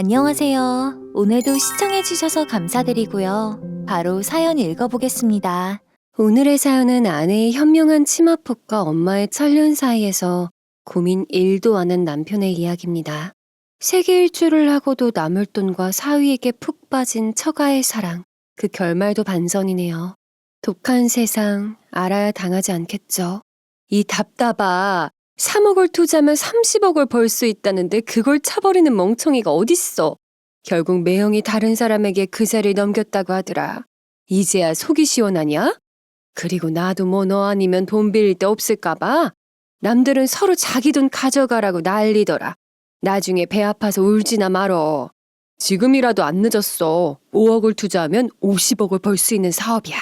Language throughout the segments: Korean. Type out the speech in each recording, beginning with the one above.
안녕하세요. 오늘도 시청해주셔서 감사드리고요. 바로 사연 읽어보겠습니다. 오늘의 사연은 아내의 현명한 치마폭과 엄마의 철륜 사이에서 고민 1도 안 한 남편의 이야기입니다. 세계 일주를 하고도 남을 돈과 사위에게 푹 빠진 처가의 사랑, 그 결말도 반전이네요. 독한 세상, 알아야 당하지 않겠죠. 이 답답아. 3억을 투자하면 30억을 벌 수 있다는데 그걸 차버리는 멍청이가 어딨어. 결국 매형이 다른 사람에게 그 자리를 넘겼다고 하더라. 이제야 속이 시원하냐? 그리고 나도 뭐 너 아니면 돈 빌릴 데 없을까봐? 남들은 서로 자기 돈 가져가라고 난리더라. 나중에 배 아파서 울지나 말어. 지금이라도 안 늦었어. 5억을 투자하면 50억을 벌 수 있는 사업이야.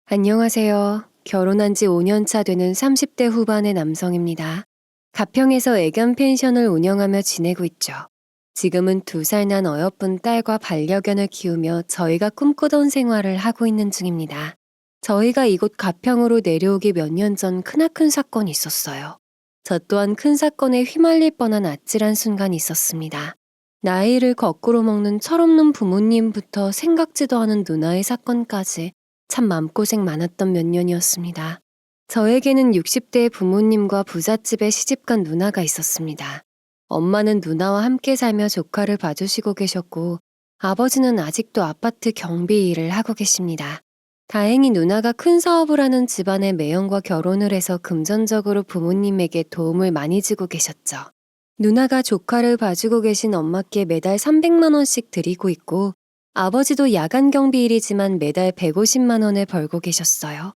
안녕하세요. 결혼한 지 5년 차 되는 30대 후반의 남성입니다. 가평에서 애견 펜션을 운영하며 지내고 있죠. 지금은 2살 난 어여쁜 딸과 반려견을 키우며 저희가 꿈꾸던 생활을 하고 있는 중입니다. 저희가 이곳 가평으로 내려오기 몇 년 전 크나큰 사건이 있었어요. 저 또한 큰 사건에 휘말릴 뻔한 아찔한 순간이 있었습니다. 나이를 거꾸로 먹는 철없는 부모님부터 생각지도 않은 누나의 사건까지 참 마음고생 많았던 몇 년이었습니다. 저에게는 60대의 부모님과 부잣집에 시집간 누나가 있었습니다. 엄마는 누나와 함께 살며 조카를 봐주시고 계셨고 아버지는 아직도 아파트 경비 일을 하고 계십니다. 다행히 누나가 큰 사업을 하는 집안의 매형과 결혼을 해서 금전적으로 부모님에게 도움을 많이 주고 계셨죠. 누나가 조카를 봐주고 계신 엄마께 매달 300만 원씩 드리고 있고 아버지도 야간 경비 일이지만 매달 150만 원을 벌고 계셨어요.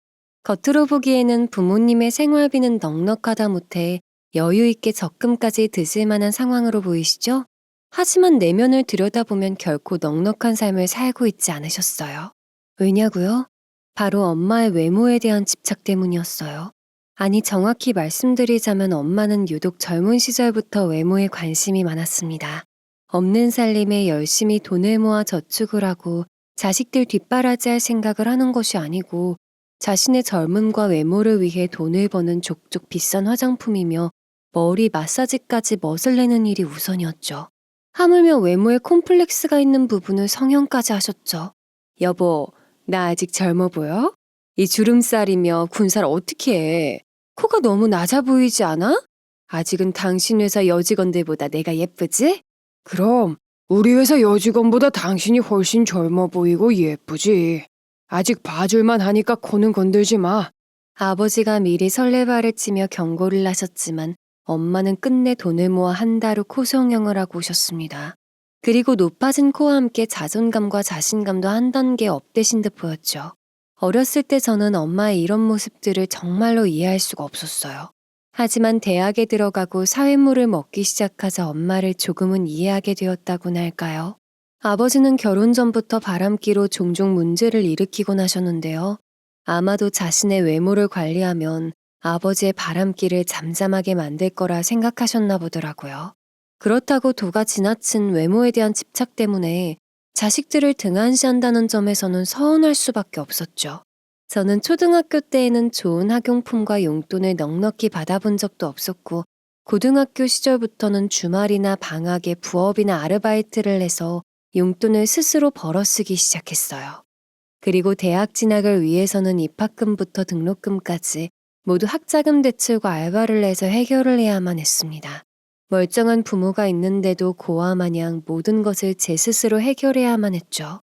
겉으로 보기에는 부모님의 생활비는 넉넉하다 못해 여유 있게 적금까지 드실 만한 상황으로 보이시죠? 하지만 내면을 들여다보면 결코 넉넉한 삶을 살고 있지 않으셨어요. 왜냐고요? 바로 엄마의 외모에 대한 집착 때문이었어요. 아니 정확히 말씀드리자면 엄마는 유독 젊은 시절부터 외모에 관심이 많았습니다. 없는 살림에 열심히 돈을 모아 저축을 하고 자식들 뒷바라지할 생각을 하는 것이 아니고 자신의 젊음과 외모를 위해 돈을 버는 족족 비싼 화장품이며 머리 마사지까지 멋을 내는 일이 우선이었죠. 하물며 외모에 콤플렉스가 있는 부분을 성형까지 하셨죠. 여보, 나 아직 젊어 보여? 이 주름살이며 군살 어떻게 해? 코가 너무 낮아 보이지 않아? 아직은 당신 회사 여직원들보다 내가 예쁘지? 그럼 우리 회사 여직원보다 당신이 훨씬 젊어 보이고 예쁘지. 아직 봐줄만 하니까 코는 건들지 마. 아버지가 미리 설레발을 치며 경고를 하셨지만 엄마는 끝내 돈을 모아 한 달 후 코 성형을 하고 오셨습니다. 그리고 높아진 코와 함께 자존감과 자신감도 한 단계 업되신 듯 보였죠. 어렸을 때 저는 엄마의 이런 모습들을 정말로 이해할 수가 없었어요. 하지만 대학에 들어가고 사회물을 먹기 시작하자 엄마를 조금은 이해하게 되었다고나 할까요? 아버지는 결혼 전부터 바람기로 종종 문제를 일으키곤 하셨는데요. 아마도 자신의 외모를 관리하면 아버지의 바람기를 잠잠하게 만들 거라 생각하셨나 보더라고요. 그렇다고 도가 지나친 외모에 대한 집착 때문에 자식들을 등한시한다는 점에서는 서운할 수밖에 없었죠. 저는 초등학교 때에는 좋은 학용품과 용돈을 넉넉히 받아본 적도 없었고 고등학교 시절부터는 주말이나 방학에 부업이나 아르바이트를 해서 용돈을 스스로 벌어 쓰기 시작했어요. 그리고 대학 진학을 위해서는 입학금부터 등록금까지 모두 학자금 대출과 알바를 해서 해결을 해야만 했습니다. 멀쩡한 부모가 있는데도 고아 마냥 모든 것을 제 스스로 해결해야만 했죠.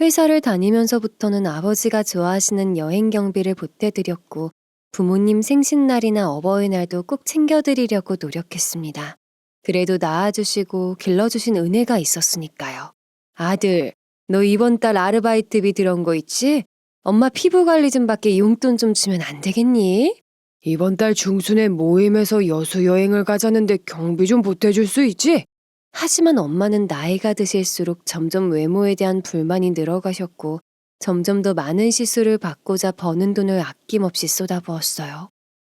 회사를 다니면서부터는 아버지가 좋아하시는 여행 경비를 보태드렸고 부모님 생신날이나 어버이날도 꼭 챙겨드리려고 노력했습니다. 그래도 낳아주시고 길러주신 은혜가 있었으니까요. 아들, 너 이번 달 아르바이트비 들어온 거 있지? 엄마 피부 관리 좀 받게 용돈 좀 주면 안 되겠니? 이번 달 중순에 모임에서 여수 여행을 가자는데 경비 좀 보태줄 수 있지? 하지만 엄마는 나이가 드실수록 점점 외모에 대한 불만이 늘어가셨고 점점 더 많은 시술을 받고자 버는 돈을 아낌없이 쏟아부었어요.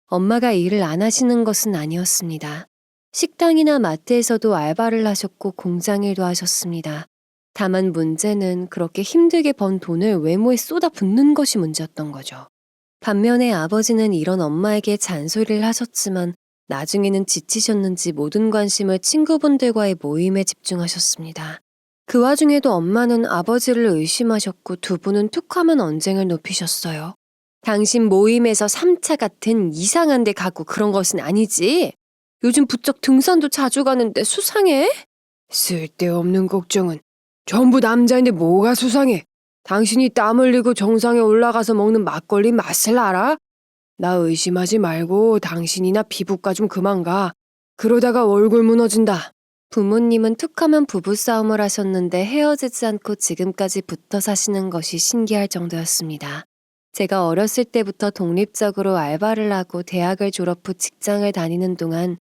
엄마가 일을 안 하시는 것은 아니었습니다. 식당이나 마트에서도 알바를 하셨고 공장 일도 하셨습니다. 다만 문제는 그렇게 힘들게 번 돈을 외모에 쏟아붓는 것이 문제였던 거죠. 반면에 아버지는 이런 엄마에게 잔소리를 하셨지만 나중에는 지치셨는지 모든 관심을 친구분들과의 모임에 집중하셨습니다. 그 와중에도 엄마는 아버지를 의심하셨고 두 분은 툭하면 언쟁을 높이셨어요. 당신 모임에서 3차 같은 이상한 데 가고 그런 것은 아니지? 요즘 부쩍 등산도 자주 가는데 수상해? 쓸데없는 걱정은. 전부 남자인데 뭐가 수상해. 당신이 땀 흘리고 정상에 올라가서 먹는 막걸리 맛을 알아? 나 의심하지 말고 당신이나 피부과 좀 그만 가. 그러다가 얼굴 무너진다. 부모님은 툭하면 부부싸움을 하셨는데 헤어지지 않고 지금까지 붙어 사시는 것이 신기할 정도였습니다. 제가 어렸을 때부터 독립적으로 알바를 하고 대학을 졸업 후 직장을 다니는 동안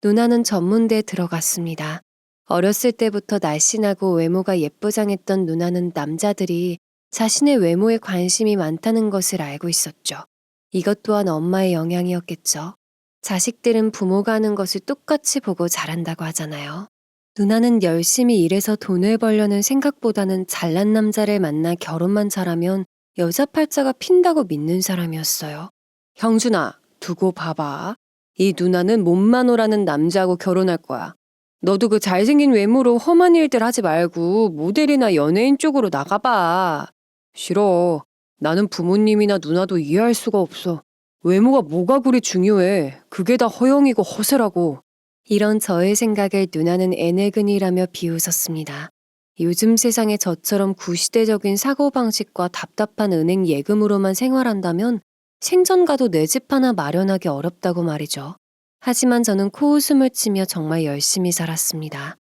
누나는 전문대에 들어갔습니다. 어렸을 때부터 날씬하고 외모가 예쁘장했던 누나는 남자들이 자신의 외모에 관심이 많다는 것을 알고 있었죠. 이것 또한 엄마의 영향이었겠죠. 자식들은 부모가 하는 것을 똑같이 보고 자란다고 하잖아요. 누나는 열심히 일해서 돈을 벌려는 생각보다는 잘난 남자를 만나 결혼만 잘하면 여자 팔자가 핀다고 믿는 사람이었어요. 형준아, 두고 봐봐. 이 누나는 몸만오라는 남자하고 결혼할 거야. 너도 그 잘생긴 외모로 험한 일들 하지 말고 모델이나 연예인 쪽으로 나가봐. 싫어. 나는 부모님이나 누나도 이해할 수가 없어. 외모가 뭐가 그리 중요해. 그게 다 허영이고 허세라고. 이런 저의 생각을 누나는 애내근이라며 비웃었습니다. 요즘 세상에 저처럼 구시대적인 사고방식과 답답한 은행 예금으로만 생활한다면 생전가도 내 집 하나 마련하기 어렵다고 말이죠. 하지만 저는 코웃음을 치며 정말 열심히 살았습니다.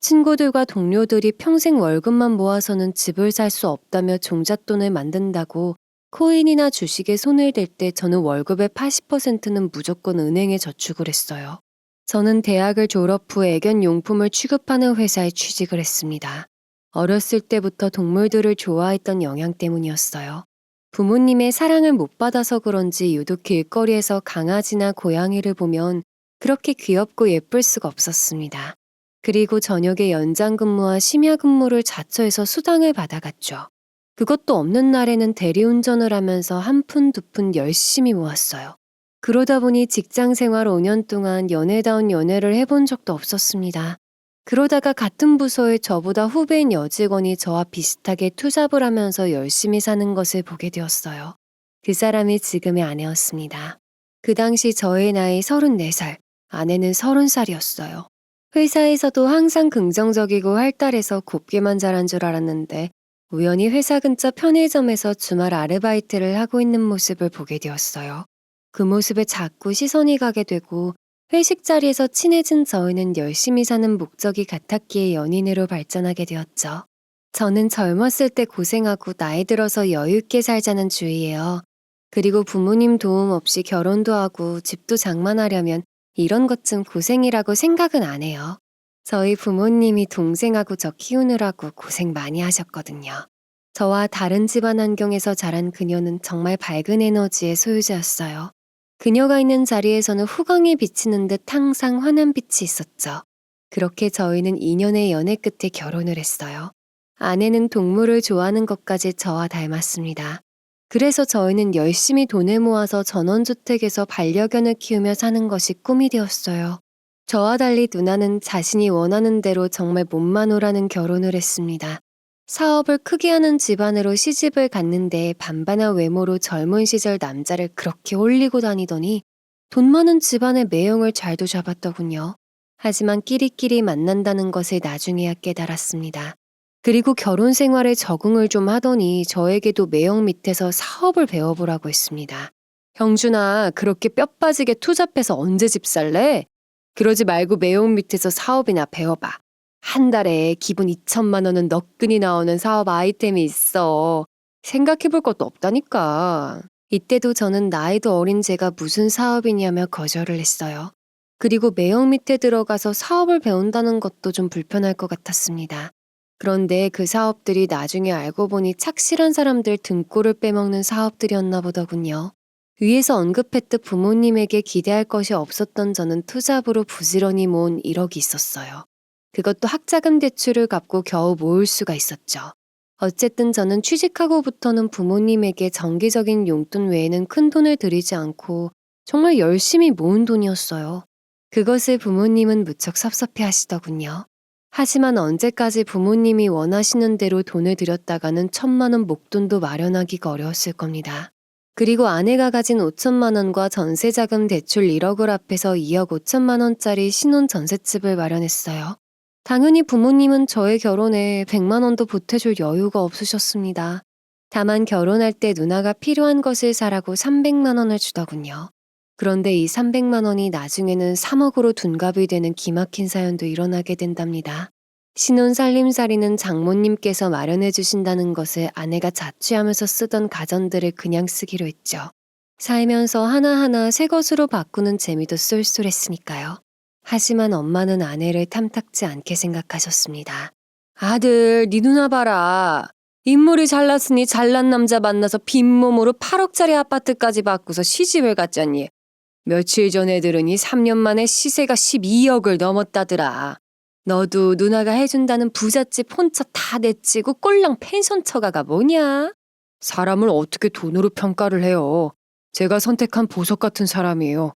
친구들과 동료들이 평생 월급만 모아서는 집을 살 수 없다며 종잣돈을 만든다고 코인이나 주식에 손을 댈 때 저는 월급의 80%는 무조건 은행에 저축을 했어요. 저는 대학을 졸업 후 애견 용품을 취급하는 회사에 취직을 했습니다. 어렸을 때부터 동물들을 좋아했던 영향 때문이었어요. 부모님의 사랑을 못 받아서 그런지 유독 길거리에서 강아지나 고양이를 보면 그렇게 귀엽고 예쁠 수가 없었습니다. 그리고 저녁에 연장 근무와 심야 근무를 자처해서 수당을 받아갔죠. 그것도 없는 날에는 대리운전을 하면서 한 푼 두 푼 열심히 모았어요. 그러다 보니 직장 생활 5년 동안 연애다운 연애를 해본 적도 없었습니다. 그러다가 같은 부서의 저보다 후배인 여직원이 저와 비슷하게 투잡을 하면서 열심히 사는 것을 보게 되었어요. 그 사람이 지금의 아내였습니다. 그 당시 저의 나이 34살, 아내는 30살이었어요. 회사에서도 항상 긍정적이고 활달해서 곱게만 자란 줄 알았는데 우연히 회사 근처 편의점에서 주말 아르바이트를 하고 있는 모습을 보게 되었어요. 그 모습에 자꾸 시선이 가게 되고 회식 자리에서 친해진 저희는 열심히 사는 목적이 같았기에 연인으로 발전하게 되었죠. 저는 젊었을 때 고생하고 나이 들어서 여유 있게 살자는 주의예요. 그리고 부모님 도움 없이 결혼도 하고 집도 장만하려면 이런 것쯤 고생이라고 생각은 안 해요. 저희 부모님이 동생하고 저 키우느라고 고생 많이 하셨거든요. 저와 다른 집안 환경에서 자란 그녀는 정말 밝은 에너지의 소유자였어요. 그녀가 있는 자리에서는 후광이 비치는 듯 항상 환한 빛이 있었죠. 그렇게 저희는 2년의 연애 끝에 결혼을 했어요. 아내는 동물을 좋아하는 것까지 저와 닮았습니다. 그래서 저희는 열심히 돈을 모아서 전원주택에서 반려견을 키우며 사는 것이 꿈이 되었어요. 저와 달리 누나는 자신이 원하는 대로 정말 몸만오라는 결혼을 했습니다. 사업을 크게 하는 집안으로 시집을 갔는데 반반한 외모로 젊은 시절 남자를 그렇게 홀리고 다니더니 돈 많은 집안의 매형을 잘도 잡았더군요. 하지만 끼리끼리 만난다는 것을 나중에야 깨달았습니다. 그리고 결혼 생활에 적응을 좀 하더니 저에게도 매형 밑에서 사업을 배워보라고 했습니다. 형준아, 그렇게 뼈 빠지게 투잡해서 언제 집 살래? 그러지 말고 매형 밑에서 사업이나 배워봐. 한 달에 기본 2천만 원은 너끈히 나오는 사업 아이템이 있어. 생각해볼 것도 없다니까. 이때도 저는 나이도 어린 제가 무슨 사업이냐며 거절을 했어요. 그리고 매형 밑에 들어가서 사업을 배운다는 것도 좀 불편할 것 같았습니다. 그런데 그 사업들이 나중에 알고 보니 착실한 사람들 등골을 빼먹는 사업들이었나 보더군요. 위에서 언급했듯 부모님에게 기대할 것이 없었던 저는 투잡으로 부지런히 모은 1억이 있었어요. 그것도 학자금 대출을 갚고 겨우 모을 수가 있었죠. 어쨌든 저는 취직하고부터는 부모님에게 정기적인 용돈 외에는 큰 돈을 들이지 않고 정말 열심히 모은 돈이었어요. 그것을 부모님은 무척 섭섭해 하시더군요. 하지만 언제까지 부모님이 원하시는 대로 돈을 들였다가는 1,000만 원 목돈도 마련하기가 어려웠을 겁니다. 그리고 아내가 가진 5천만 원과 전세자금 대출 1억을 합해서 2억 5천만 원짜리 신혼 전셋집을 마련했어요. 당연히 부모님은 저의 결혼에 100만 원도 보태줄 여유가 없으셨습니다. 다만 결혼할 때 누나가 필요한 것을 사라고 300만 원을 주더군요. 그런데 이 300만 원이 나중에는 3억으로 둔갑이 되는 기막힌 사연도 일어나게 된답니다. 신혼 살림살이는 장모님께서 마련해 주신다는 것을 아내가 자취하면서 쓰던 가전들을 그냥 쓰기로 했죠. 살면서 하나하나 새 것으로 바꾸는 재미도 쏠쏠했으니까요. 하지만 엄마는 아내를 탐탁지 않게 생각하셨습니다. 아들, 네 누나 봐라. 인물이 잘났으니 잘난 남자 만나서 빈몸으로 8억짜리 아파트까지 받고서 시집을 갔잖니. 며칠 전에 들으니 3년 만에 시세가 12억을 넘었다더라. 너도 누나가 해준다는 부잣집 혼처 다 내치고 꼴랑 펜션 처가가 뭐냐? 사람을 어떻게 돈으로 평가를 해요. 제가 선택한 보석 같은 사람이에요.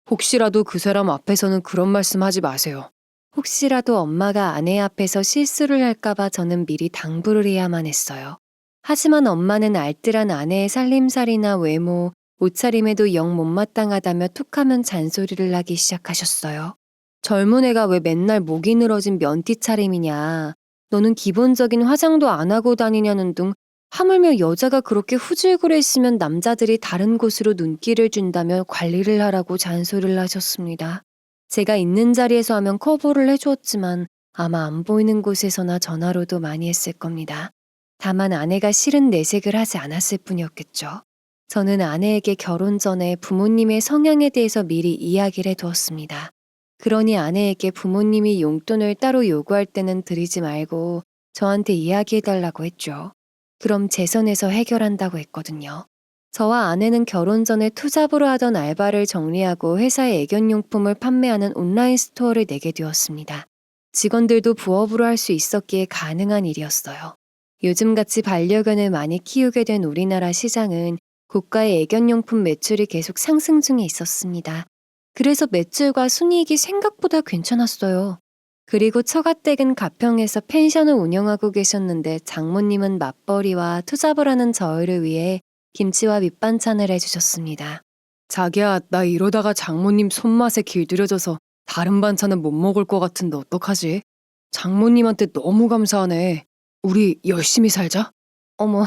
혹시라도 그 사람 앞에서는 그런 말씀 하지 마세요. 혹시라도 엄마가 아내 앞에서 실수를 할까봐 저는 미리 당부를 해야만 했어요. 하지만 엄마는 알뜰한 아내의 살림살이나 외모, 옷차림에도 영 못마땅하다며 툭하면 잔소리를 하기 시작하셨어요. 젊은 애가 왜 맨날 목이 늘어진 면티 차림이냐. 너는 기본적인 화장도 안 하고 다니냐는 둥 하물며 여자가 그렇게 후줄구레 있으면 남자들이 다른 곳으로 눈길을 준다며 관리를 하라고 잔소리를 하셨습니다. 제가 있는 자리에서 하면 커버를 해주었지만 아마 안 보이는 곳에서나 전화로도 많이 했을 겁니다. 다만 아내가 싫은 내색을 하지 않았을 뿐이었겠죠. 저는 아내에게 결혼 전에 부모님의 성향에 대해서 미리 이야기를 해두었습니다. 그러니 아내에게 부모님이 용돈을 따로 요구할 때는 드리지 말고 저한테 이야기해달라고 했죠. 그럼 제 선에서 해결한다고 했거든요. 저와 아내는 결혼 전에 투잡으로 하던 알바를 정리하고 회사의 애견용품을 판매하는 온라인 스토어를 내게 되었습니다. 직원들도 부업으로 할 수 있었기에 가능한 일이었어요. 요즘같이 반려견을 많이 키우게 된 우리나라 시장은 고가의 애견용품 매출이 계속 상승 중에 있었습니다. 그래서 매출과 순이익이 생각보다 괜찮았어요. 그리고 처가댁은 가평에서 펜션을 운영하고 계셨는데 장모님은 맞벌이와 투잡을 하는 저희를 위해 김치와 밑반찬을 해주셨습니다. 자기야, 나 이러다가 장모님 손맛에 길들여져서 다른 반찬은 못 먹을 것 같은데 어떡하지? 장모님한테 너무 감사하네. 우리 열심히 살자. 어머,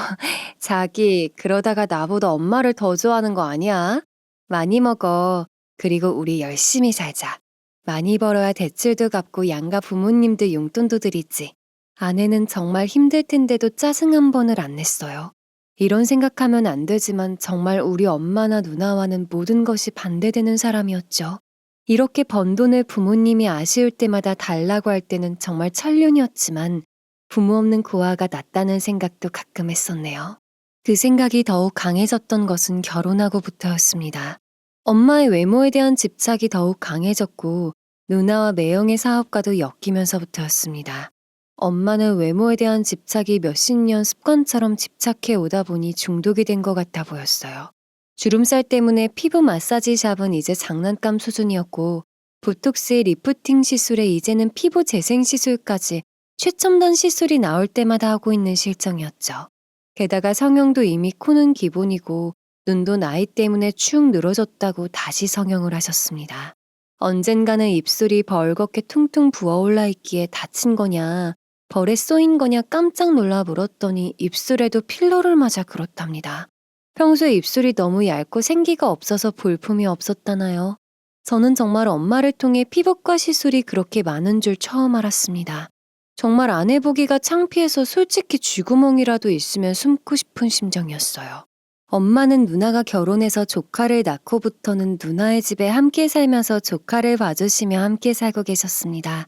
자기 그러다가 나보다 엄마를 더 좋아하는 거 아니야? 많이 먹어. 그리고 우리 열심히 살자. 많이 벌어야 대출도 갚고 양가 부모님들 용돈도 드리지. 아내는 정말 힘들 텐데도 짜증 한 번을 안 냈어요. 이런 생각하면 안 되지만 정말 우리 엄마나 누나와는 모든 것이 반대되는 사람이었죠. 이렇게 번 돈을 부모님이 아쉬울 때마다 달라고 할 때는 정말 천륜이었지만 부모 없는 고아가 낫다는 생각도 가끔 했었네요. 그 생각이 더욱 강해졌던 것은 결혼하고부터였습니다. 엄마의 외모에 대한 집착이 더욱 강해졌고 누나와 매형의 사업과도 엮이면서부터였습니다. 엄마는 외모에 대한 집착이 몇십 년 습관처럼 집착해 오다 보니 중독이 된 것 같아 보였어요. 주름살 때문에 피부 마사지샵은 이제 장난감 수준이었고 보톡스 리프팅 시술에 이제는 피부 재생 시술까지 최첨단 시술이 나올 때마다 하고 있는 실정이었죠. 게다가 성형도 이미 코는 기본이고 눈도 나이 때문에 축 늘어졌다고 다시 성형을 하셨습니다. 언젠가는 입술이 벌겋게 퉁퉁 부어올라 있기에 다친 거냐 벌에 쏘인 거냐 깜짝 놀라 물었더니 입술에도 필러를 맞아 그렇답니다. 평소에 입술이 너무 얇고 생기가 없어서 볼품이 없었다나요? 저는 정말 엄마를 통해 피부과 시술이 그렇게 많은 줄 처음 알았습니다. 정말 안 해보기가 창피해서 솔직히 쥐구멍이라도 있으면 숨고 싶은 심정이었어요. 엄마는 누나가 결혼해서 조카를 낳고부터는 누나의 집에 함께 살면서 조카를 봐주시며 함께 살고 계셨습니다.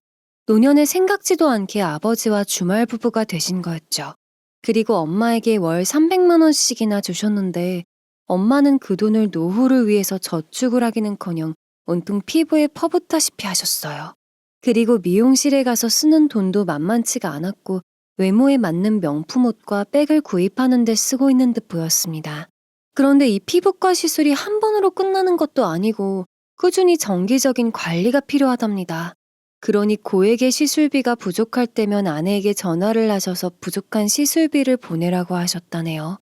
노년에 생각지도 않게 아버지와 주말 부부가 되신 거였죠. 그리고 엄마에게 월 300만 원씩이나 주셨는데 엄마는 그 돈을 노후를 위해서 저축을 하기는커녕 온통 피부에 퍼붓다시피 하셨어요. 그리고 미용실에 가서 쓰는 돈도 만만치가 않았고 외모에 맞는 명품 옷과 백을 구입하는 데 쓰고 있는 듯 보였습니다. 그런데 이 피부과 시술이 한 번으로 끝나는 것도 아니고 꾸준히 정기적인 관리가 필요하답니다. 그러니 고액의 시술비가 부족할 때면 아내에게 전화를 하셔서 부족한 시술비를 보내라고 하셨다네요.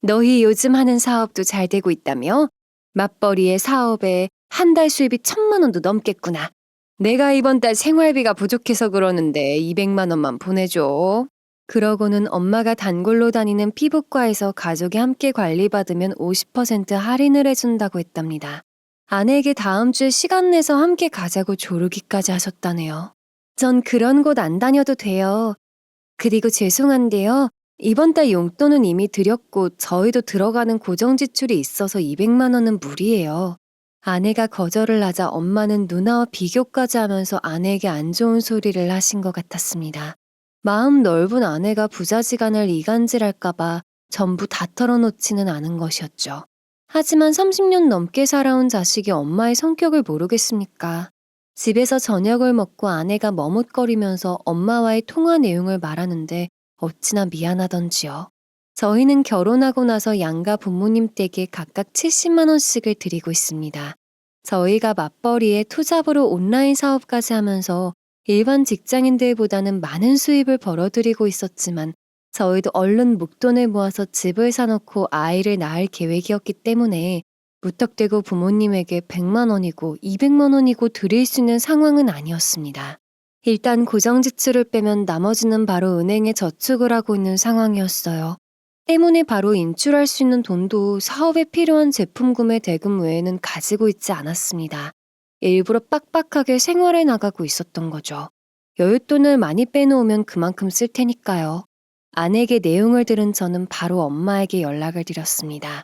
너희 요즘 하는 사업도 잘 되고 있다며? 맞벌이의 사업에 한 달 수입이 1,000만 원도 넘겠구나. 내가 이번 달 생활비가 부족해서 그러는데 200만 원만 보내줘. 그러고는 엄마가 단골로 다니는 피부과에서 가족이 함께 관리받으면 50% 할인을 해준다고 했답니다. 아내에게 다음 주에 시간 내서 함께 가자고 조르기까지 하셨다네요. 전 그런 곳 안 다녀도 돼요. 그리고 죄송한데요. 이번 달 용돈은 이미 드렸고 저희도 들어가는 고정 지출이 있어서 200만 원은 무리예요. 아내가 거절을 하자 엄마는 누나와 비교까지 하면서 아내에게 안 좋은 소리를 하신 것 같았습니다. 마음 넓은 아내가 부자지간을 이간질할까봐 전부 다 털어놓지는 않은 것이었죠. 하지만 30년 넘게 살아온 자식이 엄마의 성격을 모르겠습니까? 집에서 저녁을 먹고 아내가 머뭇거리면서 엄마와의 통화 내용을 말하는데 어찌나 미안하던지요. 저희는 결혼하고 나서 양가 부모님 댁에 각각 70만 원씩을 드리고 있습니다. 저희가 맞벌이에 투잡으로 온라인 사업까지 하면서 일반 직장인들보다는 많은 수입을 벌어들이고 있었지만 저희도 얼른 목돈을 모아서 집을 사놓고 아이를 낳을 계획이었기 때문에 무턱대고 부모님에게 100만 원이고 200만 원이고 드릴 수 있는 상황은 아니었습니다. 일단 고정 지출을 빼면 나머지는 바로 은행에 저축을 하고 있는 상황이었어요. 때문에 바로 인출할 수 있는 돈도 사업에 필요한 제품 구매 대금 외에는 가지고 있지 않았습니다. 일부러 빡빡하게 생활해 나가고 있었던 거죠. 여윳돈을 많이 빼놓으면 그만큼 쓸 테니까요. 아내에게 내용을 들은 저는 바로 엄마에게 연락을 드렸습니다.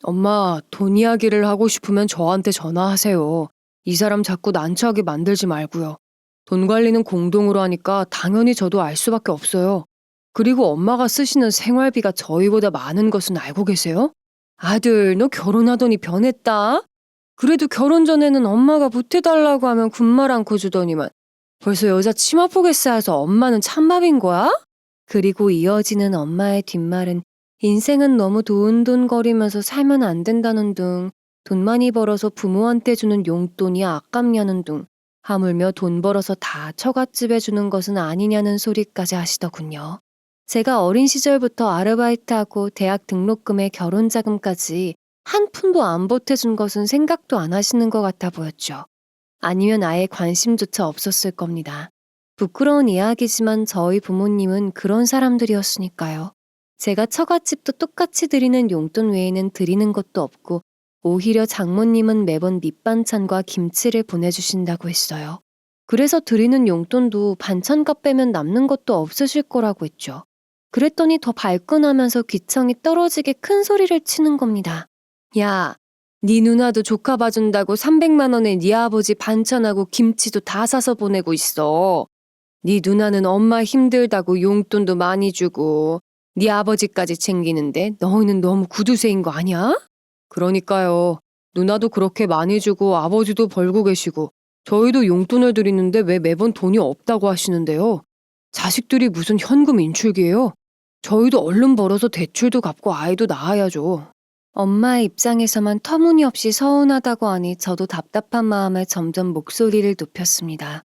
엄마, 돈 이야기를 하고 싶으면 저한테 전화하세요. 이 사람 자꾸 난처하게 만들지 말고요. 돈 관리는 공동으로 하니까 당연히 저도 알 수밖에 없어요. 그리고 엄마가 쓰시는 생활비가 저희보다 많은 것은 알고 계세요? 아들, 너 결혼하더니 변했다? 그래도 결혼 전에는 엄마가 보태달라고 하면 군말 않고 주더니만 벌써 여자 치마 보겠어 해서 엄마는 찬밥인 거야? 그리고 이어지는 엄마의 뒷말은 인생은 너무 돈돈거리면서 살면 안 된다는 둥, 돈 많이 벌어서 부모한테 주는 용돈이 아깝냐는 둥, 하물며 돈 벌어서 다 처갓집에 주는 것은 아니냐는 소리까지 하시더군요. 제가 어린 시절부터 아르바이트하고 대학 등록금에 결혼자금까지 한 푼도 안 보태준 것은 생각도 안 하시는 것 같아 보였죠. 아니면 아예 관심조차 없었을 겁니다. 부끄러운 이야기지만 저희 부모님은 그런 사람들이었으니까요. 제가 처갓집도 똑같이 드리는 용돈 외에는 드리는 것도 없고 오히려 장모님은 매번 밑반찬과 김치를 보내주신다고 했어요. 그래서 드리는 용돈도 반찬값 빼면 남는 것도 없으실 거라고 했죠. 그랬더니 더 발끈하면서 귀청이 떨어지게 큰 소리를 치는 겁니다. 야, 네 누나도 조카 봐준다고 300만 원에 네 아버지 반찬하고 김치도 다 사서 보내고 있어. 네 누나는 엄마 힘들다고 용돈도 많이 주고 네 아버지까지 챙기는데 너희는 너무 구두쇠인 거 아니야? 그러니까요. 누나도 그렇게 많이 주고 아버지도 벌고 계시고 저희도 용돈을 드리는데 왜 매번 돈이 없다고 하시는데요? 자식들이 무슨 현금 인출기예요? 저희도 얼른 벌어서 대출도 갚고 아이도 낳아야죠. 엄마의 입장에서만 터무니없이 서운하다고 하니 저도 답답한 마음에 점점 목소리를 높였습니다.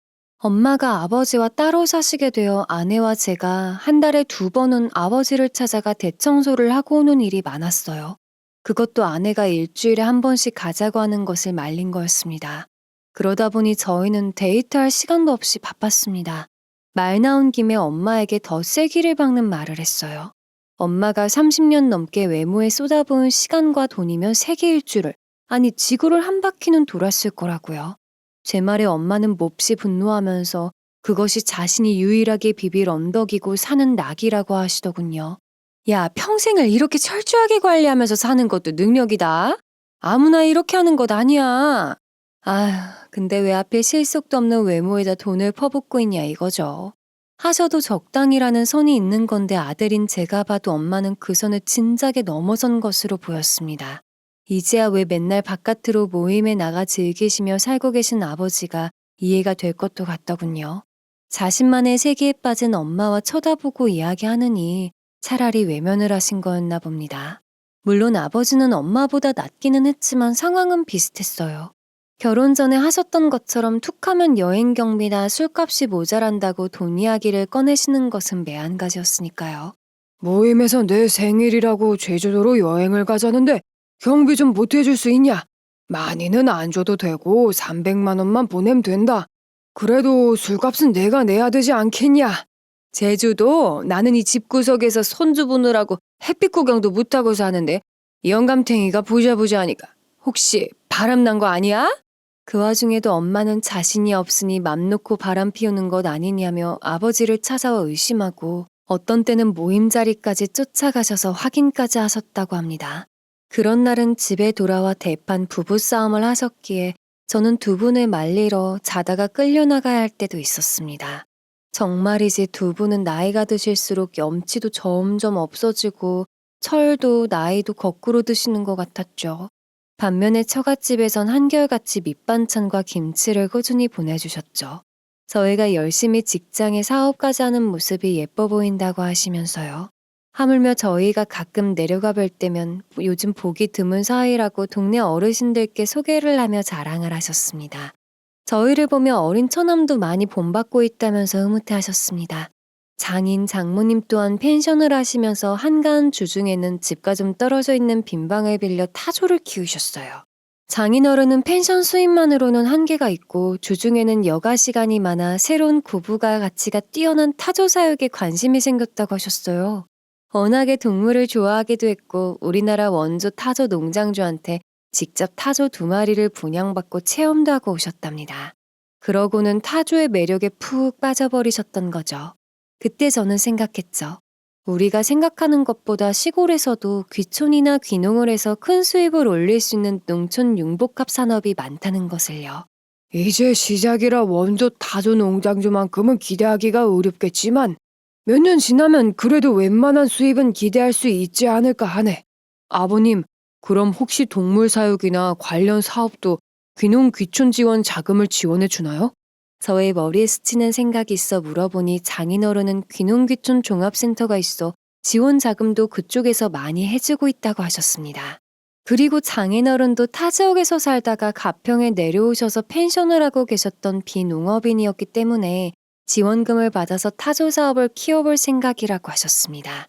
엄마가 아버지와 따로 사시게 되어 아내와 제가 한 달에 2번은 아버지를 찾아가 대청소를 하고 오는 일이 많았어요. 그것도 아내가 일주일에 한 번씩 가자고 하는 것을 말린 거였습니다. 그러다 보니 저희는 데이트할 시간도 없이 바빴습니다. 말 나온 김에 엄마에게 더 세기를 박는 말을 했어요. 엄마가 30년 넘게 외모에 쏟아부은 시간과 돈이면 세계일 줄을, 아니 지구를 한 바퀴는 돌았을 거라고요. 제 말에 엄마는 몹시 분노하면서 그것이 자신이 유일하게 비빌 언덕이고 사는 낙이라고 하시더군요. 야, 평생을 이렇게 철저하게 관리하면서 사는 것도 능력이다. 아무나 이렇게 하는 것 아니야. 아휴, 근데 왜 하필 실속도 없는 외모에다 돈을 퍼붓고 있냐 이거죠. 하셔도 적당이라는 선이 있는 건데 아들인 제가 봐도 엄마는 그 선을 진작에 넘어선 것으로 보였습니다. 이제야 왜 맨날 바깥으로 모임에 나가 즐기시며 살고 계신 아버지가 이해가 될 것도 같더군요. 자신만의 세계에 빠진 엄마와 쳐다보고 이야기하느니 차라리 외면을 하신 거였나 봅니다. 물론 아버지는 엄마보다 낫기는 했지만 상황은 비슷했어요. 결혼 전에 하셨던 것처럼 툭하면 여행 경비나 술값이 모자란다고 돈 이야기를 꺼내시는 것은 매한가지였으니까요. 모임에서 내 생일이라고 제주도로 여행을 가자는데 경비 좀 보태줄 수 있냐? 많이는 안 줘도 되고 300만 원만 보내면 된다. 그래도 술값은 내가 내야 되지 않겠냐? 제주도 나는 이 집구석에서 손주 보느라고 햇빛 구경도 못하고 사는데 영감탱이가 부자부자 하니까 혹시 바람난 거 아니야? 그 와중에도 엄마는 자신이 없으니 맘 놓고 바람 피우는 것 아니냐며 아버지를 찾아와 의심하고 어떤 때는 모임 자리까지 쫓아가셔서 확인까지 하셨다고 합니다. 그런 날은 집에 돌아와 대판 부부싸움을 하셨기에 저는 두 분을 말리러 자다가 끌려나가야 할 때도 있었습니다. 정말이지 두 분은 나이가 드실수록 염치도 점점 없어지고 철도 나이도 거꾸로 드시는 것 같았죠. 반면에 처갓집에선 한결같이 밑반찬과 김치를 꾸준히 보내주셨죠. 저희가 열심히 직장에 사업까지 하는 모습이 예뻐 보인다고 하시면서요. 하물며 저희가 가끔 내려가 뵐 때면 요즘 보기 드문 사이라고 동네 어르신들께 소개를 하며 자랑을 하셨습니다. 저희를 보며 어린 처남도 많이 본받고 있다면서 흐뭇해하셨습니다. 장인, 장모님 또한 펜션을 하시면서 한가한 주중에는 집과 좀 떨어져 있는 빈방을 빌려 타조를 키우셨어요. 장인어른은 펜션 수입만으로는 한계가 있고 주중에는 여가 시간이 많아 새로운 고부가 가치가 뛰어난 타조 사육에 관심이 생겼다고 하셨어요. 워낙에 동물을 좋아하기도 했고 우리나라 원조 타조 농장주한테 직접 타조 2마리를 분양받고 체험도 하고 오셨답니다. 그러고는 타조의 매력에 푹 빠져버리셨던 거죠. 그때 저는 생각했죠. 우리가 생각하는 것보다 시골에서도 귀촌이나 귀농을 해서 큰 수입을 올릴 수 있는 농촌 융복합 산업이 많다는 것을요. 이제 시작이라 원조 타조 농장주만큼은 기대하기가 어렵겠지만 몇 년 지나면 그래도 웬만한 수입은 기대할 수 있지 않을까 하네. 아버님, 그럼 혹시 동물 사육이나 관련 사업도 귀농 귀촌 지원 자금을 지원해 주나요? 저의 머리에 스치는 생각이 있어 물어보니 장인어른은 귀농귀촌 종합센터가 있어 지원 자금도 그쪽에서 많이 해주고 있다고 하셨습니다. 그리고 장인어른도 타 지역에서 살다가 가평에 내려오셔서 펜션을 하고 계셨던 비농업인이었기 때문에 지원금을 받아서 타조 사업을 키워볼 생각이라고 하셨습니다.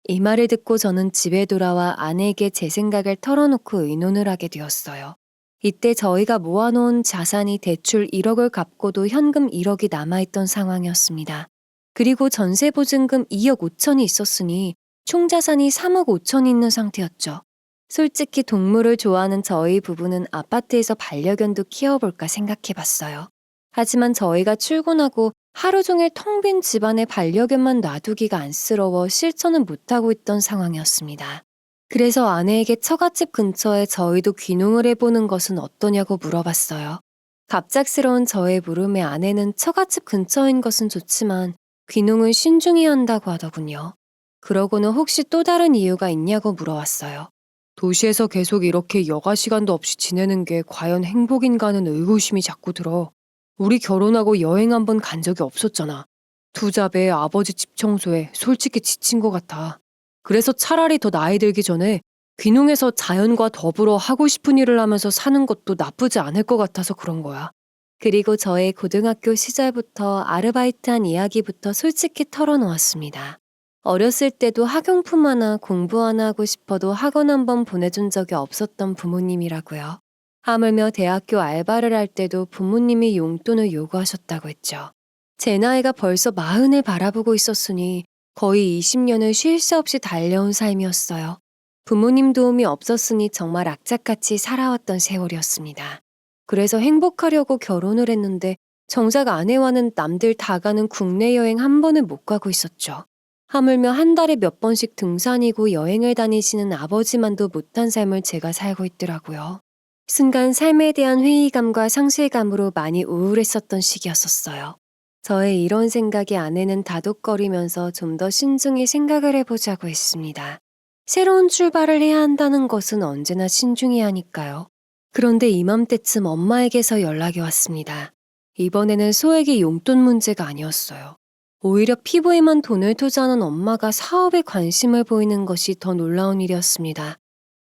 이 말을 듣고 저는 집에 돌아와 아내에게 제 생각을 털어놓고 의논을 하게 되었어요. 이때 저희가 모아놓은 자산이 대출 1억을 갚고도 현금 1억이 남아있던 상황이었습니다. 그리고 전세보증금 2억 5천이 있었으니 총 자산이 3억 5천이 있는 상태였죠. 솔직히 동물을 좋아하는 저희 부부는 아파트에서 반려견도 키워볼까 생각해봤어요. 하지만 저희가 출근하고 하루 종일 텅 빈 집안에 반려견만 놔두기가 안쓰러워 실천은 못하고 있던 상황이었습니다. 그래서 아내에게 처갓집 근처에 저희도 귀농을 해보는 것은 어떠냐고 물어봤어요. 갑작스러운 저의 물음에 아내는 처갓집 근처인 것은 좋지만 귀농은 신중히 한다고 하더군요. 그러고는 혹시 또 다른 이유가 있냐고 물어왔어요. 도시에서 계속 이렇게 여가 시간도 없이 지내는 게 과연 행복인가 하는 의구심이 자꾸 들어. 우리 결혼하고 여행 한 번 간 적이 없었잖아. 투잡에 아버지 집 청소에 솔직히 지친 것 같아. 그래서 차라리 더 나이 들기 전에 귀농해서 자연과 더불어 하고 싶은 일을 하면서 사는 것도 나쁘지 않을 것 같아서 그런 거야. 그리고 저의 고등학교 시절부터 아르바이트한 이야기부터 솔직히 털어놓았습니다. 어렸을 때도 학용품 하나 공부 하나 하고 싶어도 학원 한 번 보내준 적이 없었던 부모님이라고요. 하물며 대학교 알바를 할 때도 부모님이 용돈을 요구하셨다고 했죠. 제 나이가 벌써 40을 바라보고 있었으니 거의 20년을 쉴 새 없이 달려온 삶이었어요. 부모님 도움이 없었으니 정말 악착같이 살아왔던 세월이었습니다. 그래서 행복하려고 결혼을 했는데 정작 아내와는 남들 다 가는 국내 여행 한 번을 못 가고 있었죠. 하물며 한 달에 몇 번씩 등산이고 여행을 다니시는 아버지만도 못한 삶을 제가 살고 있더라고요. 순간 삶에 대한 회의감과 상실감으로 많이 우울했었던 시기였었어요. 저의 이런 생각에 아내는 다독거리면서 좀 더 신중히 생각을 해보자고 했습니다. 새로운 출발을 해야 한다는 것은 언제나 신중히 하니까요. 그런데 이맘때쯤 엄마에게서 연락이 왔습니다. 이번에는 소액의 용돈 문제가 아니었어요. 오히려 피부에만 돈을 투자하는 엄마가 사업에 관심을 보이는 것이 더 놀라운 일이었습니다.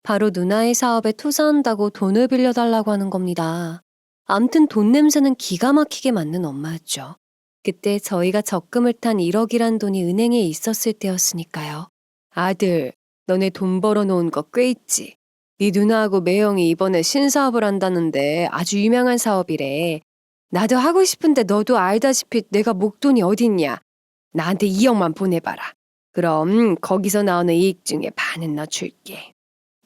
바로 누나의 사업에 투자한다고 돈을 빌려달라고 하는 겁니다. 암튼 돈 냄새는 기가 막히게 맡는 엄마였죠. 그때 저희가 적금을 탄 1억이란 돈이 은행에 있었을 때였으니까요. 아들, 너네 돈 벌어놓은 거 꽤 있지. 네 누나하고 매형이 이번에 신사업을 한다는데 아주 유명한 사업이래. 나도 하고 싶은데 너도 알다시피 내가 목돈이 어딨냐. 나한테 2억만 보내봐라. 그럼 거기서 나오는 이익 중에 반은 너 줄게.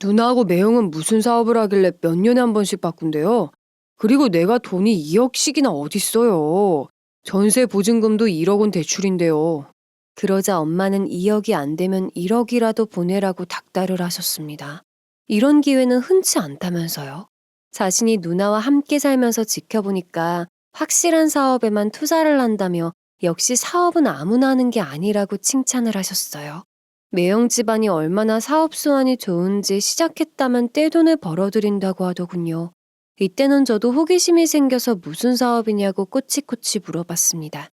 누나하고 매형은 무슨 사업을 하길래 몇 년에 한 번씩 바꾼대요? 그리고 내가 돈이 2억씩이나 어딨어요. 전세 보증금도 1억 원 대출인데요. 그러자 엄마는 2억이 안 되면 1억이라도 보내라고 닥달을 하셨습니다. 이런 기회는 흔치 않다면서요. 자신이 누나와 함께 살면서 지켜보니까 확실한 사업에만 투자를 한다며 역시 사업은 아무나 하는 게 아니라고 칭찬을 하셨어요. 매형 집안이 얼마나 사업 수완이 좋은지 시작했다면 떼돈을 벌어들인다고 하더군요. 이때는 저도 호기심이 생겨서 무슨 사업이냐고 꼬치꼬치 물어봤습니다.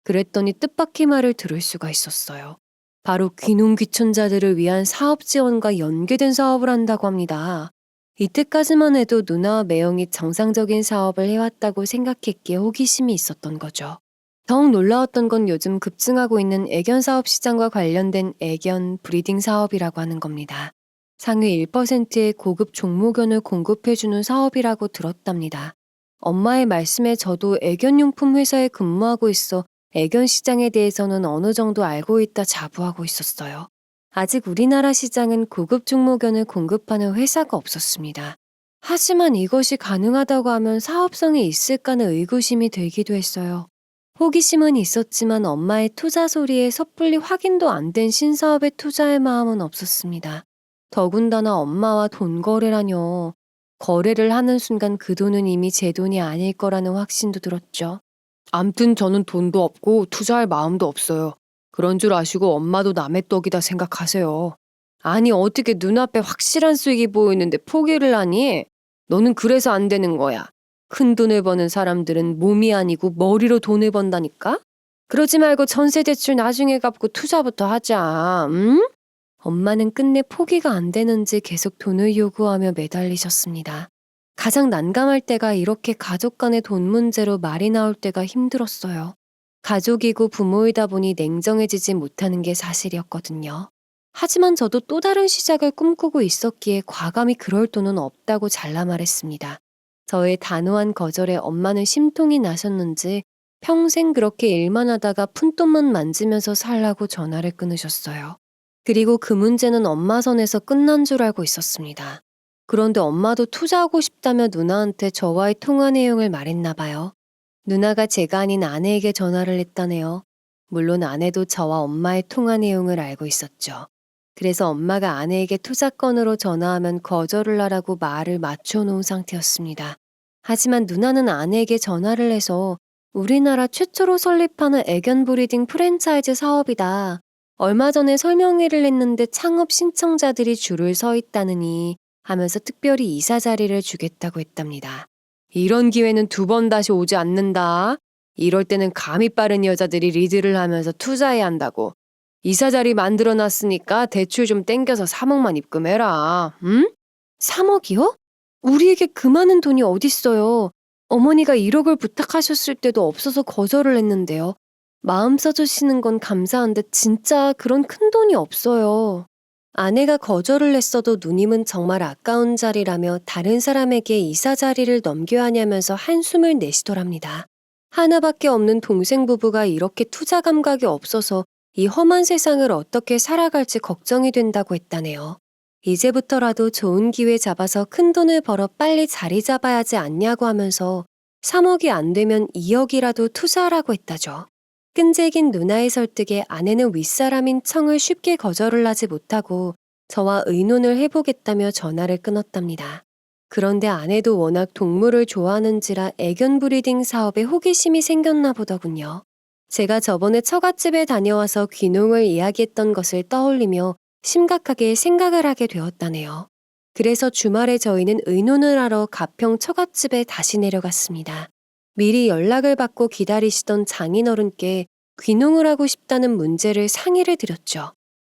그랬더니 뜻밖의 말을 들을 수가 있었어요. 바로 귀농귀촌자들을 위한 사업 지원과 연계된 사업을 한다고 합니다. 이때까지만 해도 누나와 매형이 정상적인 사업을 해왔다고 생각했기에 호기심이 있었던 거죠. 더욱 놀라웠던 건 요즘 급증하고 있는 애견 사업 시장과 관련된 애견 브리딩 사업이라고 하는 겁니다. 상위 1%의 고급 종모견을 공급해주는 사업이라고 들었답니다. 엄마의 말씀에 저도 애견용품 회사에 근무하고 있어 애견 시장에 대해서는 어느 정도 알고 있다 자부하고 있었어요. 아직 우리나라 시장은 고급 종모견을 공급하는 회사가 없었습니다. 하지만 이것이 가능하다고 하면 사업성이 있을까는 의구심이 들기도 했어요. 호기심은 있었지만 엄마의 투자 소리에 섣불리 확인도 안 된 신사업에 투자할 마음은 없었습니다. 더군다나 엄마와 돈 거래라뇨. 거래를 하는 순간 그 돈은 이미 제 돈이 아닐 거라는 확신도 들었죠. 암튼 저는 돈도 없고 투자할 마음도 없어요. 그런 줄 아시고 엄마도 남의 떡이다 생각하세요. 아니 어떻게 눈앞에 확실한 수익이 보이는데 포기를 하니? 너는 그래서 안 되는 거야. 큰 돈을 버는 사람들은 몸이 아니고 머리로 돈을 번다니까? 그러지 말고 전세대출 나중에 갚고 투자부터 하자. 응? 엄마는 끝내 포기가 안 되는지 계속 돈을 요구하며 매달리셨습니다. 가장 난감할 때가 이렇게 가족 간의 돈 문제로 말이 나올 때가 힘들었어요. 가족이고 부모이다 보니 냉정해지지 못하는 게 사실이었거든요. 하지만 저도 또 다른 시작을 꿈꾸고 있었기에 과감히 그럴 돈은 없다고 잘라 말했습니다. 저의 단호한 거절에 엄마는 심통이 나셨는지 평생 그렇게 일만 하다가 푼돈만 만지면서 살라고 전화를 끊으셨어요. 그리고 그 문제는 엄마 선에서 끝난 줄 알고 있었습니다. 그런데 엄마도 투자하고 싶다며 누나한테 저와의 통화 내용을 말했나 봐요. 누나가 제가 아닌 아내에게 전화를 했다네요. 물론 아내도 저와 엄마의 통화 내용을 알고 있었죠. 그래서 엄마가 아내에게 투자건으로 전화하면 거절을 하라고 말을 맞춰놓은 상태였습니다. 하지만 누나는 아내에게 전화를 해서 우리나라 최초로 설립하는 애견 브리딩 프랜차이즈 사업이다. 얼마 전에 설명회를 했는데 창업 신청자들이 줄을 서 있다느니 하면서 특별히 이사 자리를 주겠다고 했답니다. 이런 기회는 두 번 다시 오지 않는다. 이럴 때는 감이 빠른 여자들이 리드를 하면서 투자해야 한다고. 이사 자리 만들어놨으니까 대출 좀 땡겨서 3억만 입금해라. 응? 3억이요? 우리에게 그 많은 돈이 어딨어요. 어머니가 1억을 부탁하셨을 때도 없어서 거절을 했는데요. 마음 써주시는 건 감사한데 진짜 그런 큰 돈이 없어요. 아내가 거절을 했어도 누님은 정말 아까운 자리라며 다른 사람에게 이사 자리를 넘겨야 하냐면서 한숨을 내쉬더랍니다. 하나밖에 없는 동생 부부가 이렇게 투자 감각이 없어서 이 험한 세상을 어떻게 살아갈지 걱정이 된다고 했다네요. 이제부터라도 좋은 기회 잡아서 큰 돈을 벌어 빨리 자리 잡아야 하지 않냐고 하면서 3억이 안 되면 2억이라도 투자하라고 했다죠. 끈질긴 누나의 설득에 아내는 윗사람인 청을 쉽게 거절을 하지 못하고 저와 의논을 해보겠다며 전화를 끊었답니다. 그런데 아내도 워낙 동물을 좋아하는지라 애견 브리딩 사업에 호기심이 생겼나 보더군요. 제가 저번에 처갓집에 다녀와서 귀농을 이야기했던 것을 떠올리며 심각하게 생각을 하게 되었다네요. 그래서 주말에 저희는 의논을 하러 가평 처갓집에 다시 내려갔습니다. 미리 연락을 받고 기다리시던 장인어른께 귀농을 하고 싶다는 문제를 상의를 드렸죠.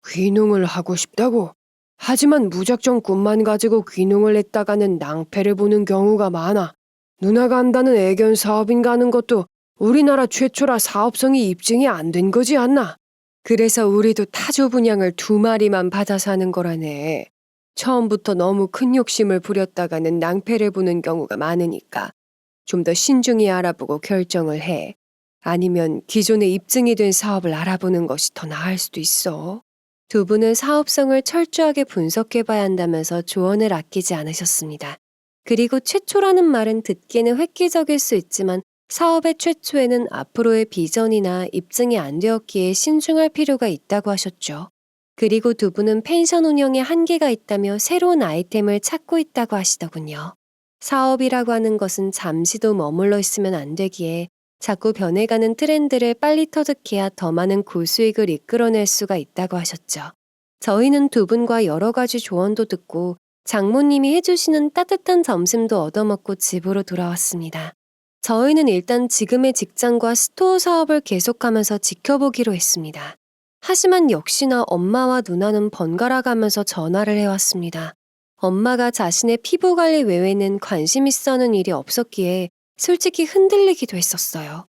귀농을 하고 싶다고? 하지만 무작정 꿈만 가지고 귀농을 했다가는 낭패를 보는 경우가 많아. 누나가 한다는 애견 사업인가 하는 것도 우리나라 최초라 사업성이 입증이 안 된 거지 않나? 그래서 우리도 타조 분양을 2마리만 받아서 하는 거라네. 처음부터 너무 큰 욕심을 부렸다가는 낭패를 보는 경우가 많으니까 좀 더 신중히 알아보고 결정을 해. 아니면 기존에 입증이 된 사업을 알아보는 것이 더 나을 수도 있어. 두 분은 사업성을 철저하게 분석해봐야 한다면서 조언을 아끼지 않으셨습니다. 그리고 최초라는 말은 듣기에는 획기적일 수 있지만 사업의 최초에는 앞으로의 비전이나 입증이 안 되었기에 신중할 필요가 있다고 하셨죠. 그리고 두 분은 펜션 운영에 한계가 있다며 새로운 아이템을 찾고 있다고 하시더군요. 사업이라고 하는 것은 잠시도 머물러 있으면 안 되기에 자꾸 변해가는 트렌드를 빨리 터득해야 더 많은 고수익을 이끌어낼 수가 있다고 하셨죠. 저희는 두 분과 여러 가지 조언도 듣고 장모님이 해주시는 따뜻한 점심도 얻어먹고 집으로 돌아왔습니다. 저희는 일단 지금의 직장과 스토어 사업을 계속하면서 지켜보기로 했습니다. 하지만 역시나 엄마와 누나는 번갈아 가면서 전화를 해왔습니다. 엄마가 자신의 피부관리 외에는 관심 있어 하는 일이 없었기에 솔직히 흔들리기도 했었어요.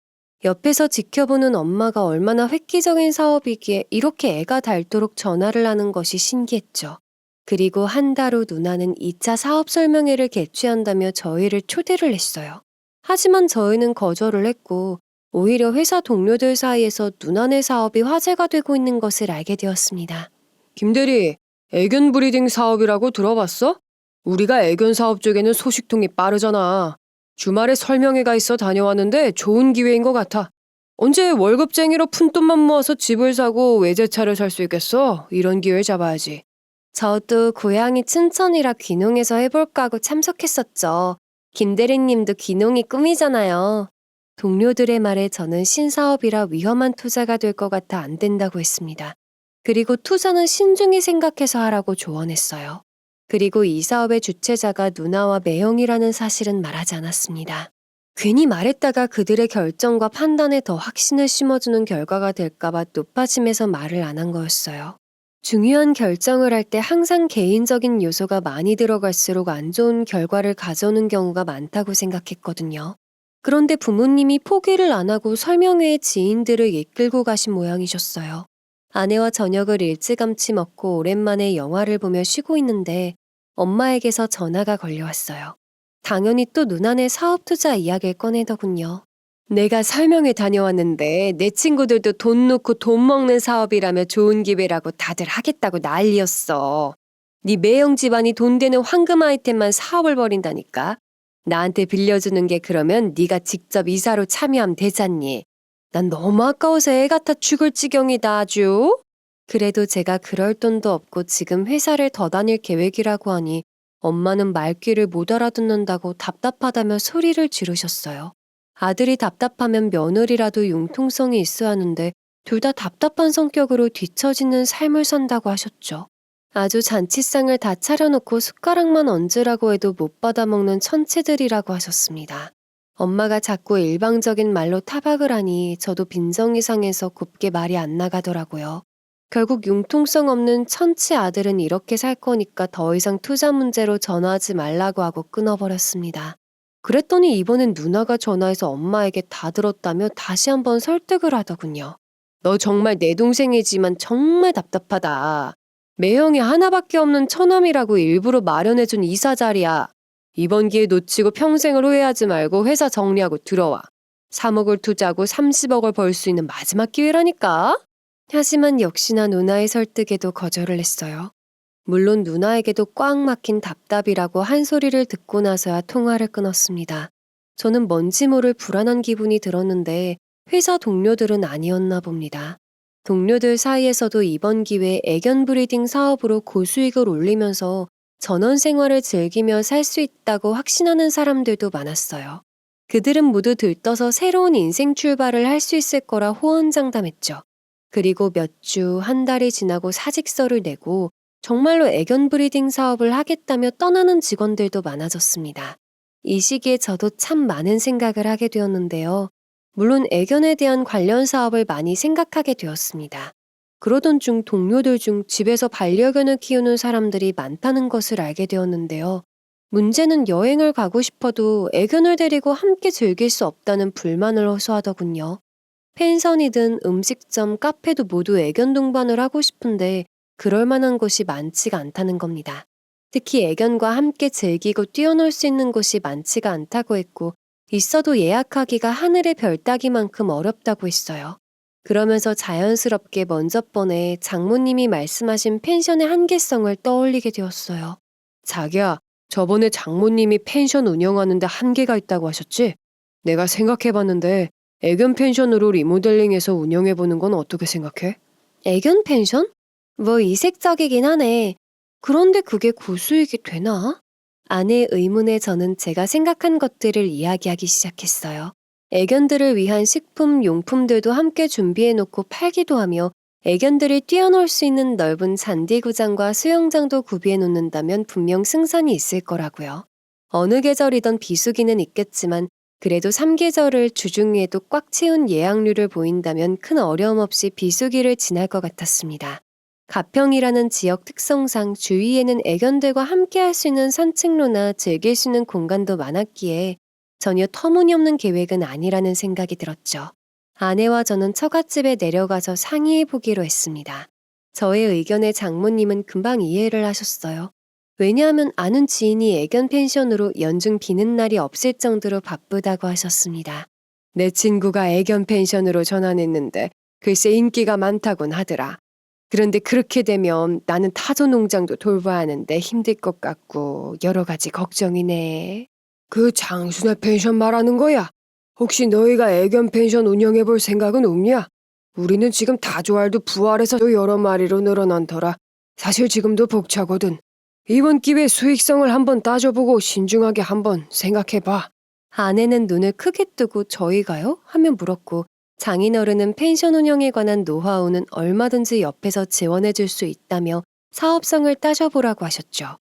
옆에서 지켜보는 엄마가 얼마나 획기적인 사업이기에 이렇게 애가 닳도록 전화를 하는 것이 신기했죠. 그리고 한 달 후 누나는 2차 사업 설명회를 개최한다며 저희를 초대를 했어요. 하지만 저희는 거절을 했고 오히려 회사 동료들 사이에서 누나네 사업이 화제가 되고 있는 것을 알게 되었습니다. 김대리, 애견 브리딩 사업이라고 들어봤어? 우리가 애견 사업 쪽에는 소식통이 빠르잖아. 주말에 설명회가 있어 다녀왔는데 좋은 기회인 것 같아. 언제 월급쟁이로 푼돈만 모아서 집을 사고 외제차를 살 수 있겠어? 이런 기회를 잡아야지. 저도 고향이 춘천이라 귀농해서 해볼까 하고 참석했었죠. 김대리님도 귀농이 꿈이잖아요. 동료들의 말에 저는 신사업이라 위험한 투자가 될 것 같아 안 된다고 했습니다. 그리고 투자는 신중히 생각해서 하라고 조언했어요. 그리고 이 사업의 주체자가 누나와 매형이라는 사실은 말하지 않았습니다. 괜히 말했다가 그들의 결정과 판단에 더 확신을 심어주는 결과가 될까봐 높아짐에서 말을 안 한 거였어요. 중요한 결정을 할 때 항상 개인적인 요소가 많이 들어갈수록 안 좋은 결과를 가져오는 경우가 많다고 생각했거든요. 그런데 부모님이 포기를 안 하고 설명회에 지인들을 이끌고 가신 모양이셨어요. 아내와 저녁을 일찌감치 먹고 오랜만에 영화를 보며 쉬고 있는데 엄마에게서 전화가 걸려왔어요. 당연히 또 누나네 사업 투자 이야기를 꺼내더군요. 내가 설명회 다녀왔는데 내 친구들도 돈 놓고 돈 먹는 사업이라며 좋은 기회라고 다들 하겠다고 난리였어. 네 매형 집안이 돈 되는 황금 아이템만 사업을 벌인다니까. 나한테 빌려주는 게 그러면 네가 직접 이사로 참여하면 되잖니. 난 너무 아까워서 애 같아 죽을 지경이다 아주. 그래도 제가 그럴 돈도 없고 지금 회사를 더 다닐 계획이라고 하니 엄마는 말귀를 못 알아듣는다고 답답하다며 소리를 지르셨어요. 아들이 답답하면 며느리라도 융통성이 있어야 하는데 둘 다 답답한 성격으로 뒤처지는 삶을 산다고 하셨죠. 아주 잔치상을 다 차려놓고 숟가락만 얹으라고 해도 못 받아먹는 천체들이라고 하셨습니다. 엄마가 자꾸 일방적인 말로 타박을 하니 저도 빈정이 상해서 곱게 말이 안 나가더라고요. 결국 융통성 없는 천치 아들은 이렇게 살 거니까 더 이상 투자 문제로 전화하지 말라고 하고 끊어버렸습니다. 그랬더니 이번엔 누나가 전화해서 엄마에게 다 들었다며 다시 한번 설득을 하더군요. 너 정말 내 동생이지만 정말 답답하다. 매형이 하나밖에 없는 처남이라고 일부러 마련해준 이사 자리야. 이번 기회 놓치고 평생을 후회하지 말고 회사 정리하고 들어와. 3억을 투자하고 30억을 벌 수 있는 마지막 기회라니까. 하지만 역시나 누나의 설득에도 거절을 했어요. 물론 누나에게도 꽉 막힌 답답이라고 한 소리를 듣고 나서야 통화를 끊었습니다. 저는 뭔지 모를 불안한 기분이 들었는데 회사 동료들은 아니었나 봅니다. 동료들 사이에서도 이번 기회에 애견 브리딩 사업으로 고수익을 올리면서 전원 생활을 즐기며 살 수 있다고 확신하는 사람들도 많았어요. 그들은 모두 들떠서 새로운 인생 출발을 할 수 있을 거라 호언장담했죠. 그리고 몇 주, 한 달이 지나고 사직서를 내고 정말로 애견 브리딩 사업을 하겠다며 떠나는 직원들도 많아졌습니다. 이 시기에 저도 참 많은 생각을 하게 되었는데요. 물론 애견에 대한 관련 사업을 많이 생각하게 되었습니다. 그러던 중 동료들 중 집에서 반려견을 키우는 사람들이 많다는 것을 알게 되었는데요. 문제는 여행을 가고 싶어도 애견을 데리고 함께 즐길 수 없다는 불만을 호소하더군요. 펜션이든 음식점, 카페도 모두 애견 동반을 하고 싶은데 그럴 만한 곳이 많지가 않다는 겁니다. 특히 애견과 함께 즐기고 뛰어놀 수 있는 곳이 많지가 않다고 했고 있어도 예약하기가 하늘의 별 따기만큼 어렵다고 했어요. 그러면서 자연스럽게 먼저 번에 장모님이 말씀하신 펜션의 한계성을 떠올리게 되었어요. 자기야, 저번에 장모님이 펜션 운영하는데 한계가 있다고 하셨지? 내가 생각해봤는데 애견 펜션으로 리모델링해서 운영해보는 건 어떻게 생각해? 애견 펜션? 뭐 이색적이긴 하네. 그런데 그게 고수익이 되나? 아내의 의문에 저는 제가 생각한 것들을 이야기하기 시작했어요. 애견들을 위한 식품, 용품들도 함께 준비해놓고 팔기도 하며 애견들이 뛰어놀 수 있는 넓은 잔디구장과 수영장도 구비해 놓는다면 분명 승산이 있을 거라고요. 어느 계절이던 비수기는 있겠지만 그래도 3계절을 주중에도 꽉 채운 예약률을 보인다면 큰 어려움 없이 비수기를 지날 것 같았습니다. 가평이라는 지역 특성상 주위에는 애견들과 함께 할 수 있는 산책로나 즐길 수 있는 공간도 많았기에 전혀 터무니없는 계획은 아니라는 생각이 들었죠. 아내와 저는 처갓집에 내려가서 상의해 보기로 했습니다. 저의 의견에 장모님은 금방 이해를 하셨어요. 왜냐하면 아는 지인이 애견 펜션으로 연중 비는 날이 없을 정도로 바쁘다고 하셨습니다. 내 친구가 애견 펜션으로 전환했는데 글쎄 인기가 많다곤 하더라. 그런데 그렇게 되면 나는 타조 농장도 돌봐야 하는데 힘들 것 같고 여러 가지 걱정이네. 그 장순의 펜션 말하는 거야? 혹시 너희가 애견 펜션 운영해 볼 생각은 없냐? 우리는 지금 다조알도 부활해서 또 여러 마리로 늘어난더라. 사실 지금도 벅차거든. 이번 기회에 수익성을 한번 따져보고 신중하게 한번 생각해봐. 아내는 눈을 크게 뜨고 저희가요? 하며 물었고 장인어른은 펜션 운영에 관한 노하우는 얼마든지 옆에서 지원해 줄 수 있다며 사업성을 따져보라고 하셨죠.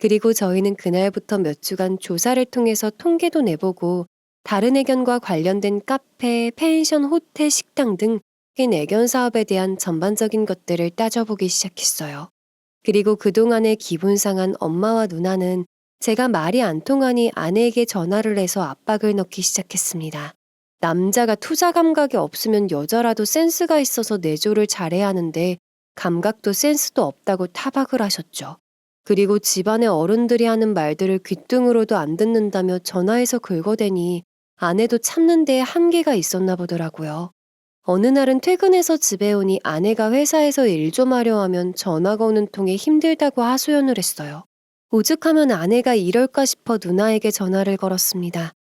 그리고 저희는 그날부터 몇 주간 조사를 통해서 통계도 내보고 다른 애견과 관련된 카페, 펜션, 호텔, 식당 등 애견 사업에 대한 전반적인 것들을 따져보기 시작했어요. 그리고 그동안의 기분 상한 엄마와 누나는 제가 말이 안 통하니 아내에게 전화를 해서 압박을 넣기 시작했습니다. 남자가 투자 감각이 없으면 여자라도 센스가 있어서 내조를 잘해야 하는데 감각도 센스도 없다고 타박을 하셨죠. 그리고 집안의 어른들이 하는 말들을 귓등으로도 안 듣는다며 전화해서 긁어대니 아내도 참는 데에 한계가 있었나 보더라고요. 어느 날은 퇴근해서 집에 오니 아내가 회사에서 일 좀 하려 하면 전화가 오는 통에 힘들다고 하소연을 했어요. 오죽하면 아내가 이럴까 싶어 누나에게 전화를 걸었습니다.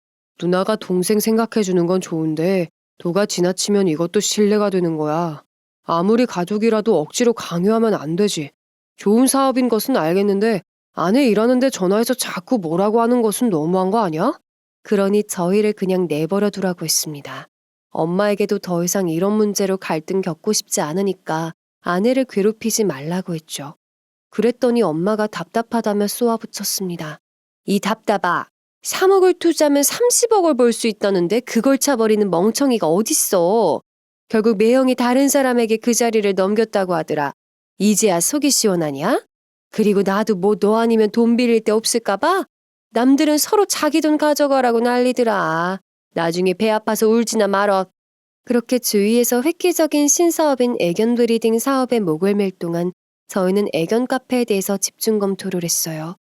누나가 동생 생각해주는 건 좋은데 도가 지나치면 이것도 신뢰가 되는 거야. 아무리 가족이라도 억지로 강요하면 안 되지. 좋은 사업인 것은 알겠는데 아내 일하는데 전화해서 자꾸 뭐라고 하는 것은 너무한 거 아니야? 그러니 저희를 그냥 내버려 두라고 했습니다. 엄마에게도 더 이상 이런 문제로 갈등 겪고 싶지 않으니까 아내를 괴롭히지 말라고 했죠. 그랬더니 엄마가 답답하다며 쏘아붙였습니다. 이 답답아. 3억을 투자하면 30억을 벌 수 있다는데 그걸 차버리는 멍청이가 어딨어. 결국 매형이 다른 사람에게 그 자리를 넘겼다고 하더라. 이제야 속이 시원하냐? 그리고 나도 뭐 너 아니면 돈 빌릴 데 없을까 봐? 남들은 서로 자기 돈 가져가라고 난리더라. 나중에 배 아파서 울지나 말어. 그렇게 주위에서 획기적인 신사업인 애견 브리딩 사업에 목을 맬 동안 저희는 애견 카페에 대해서 집중 검토를 했어요.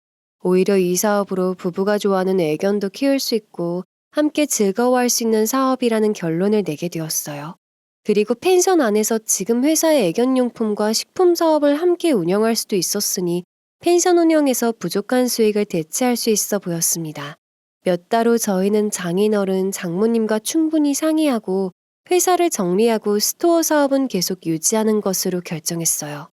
오히려 이 사업으로 부부가 좋아하는 애견도 키울 수 있고 함께 즐거워할 수 있는 사업이라는 결론을 내게 되었어요. 그리고 펜션 안에서 지금 회사의 애견용품과 식품 사업을 함께 운영할 수도 있었으니 펜션 운영에서 부족한 수익을 대체할 수 있어 보였습니다. 몇 달 후 저희는 장인어른, 장모님과 충분히 상의하고 회사를 정리하고 스토어 사업은 계속 유지하는 것으로 결정했어요.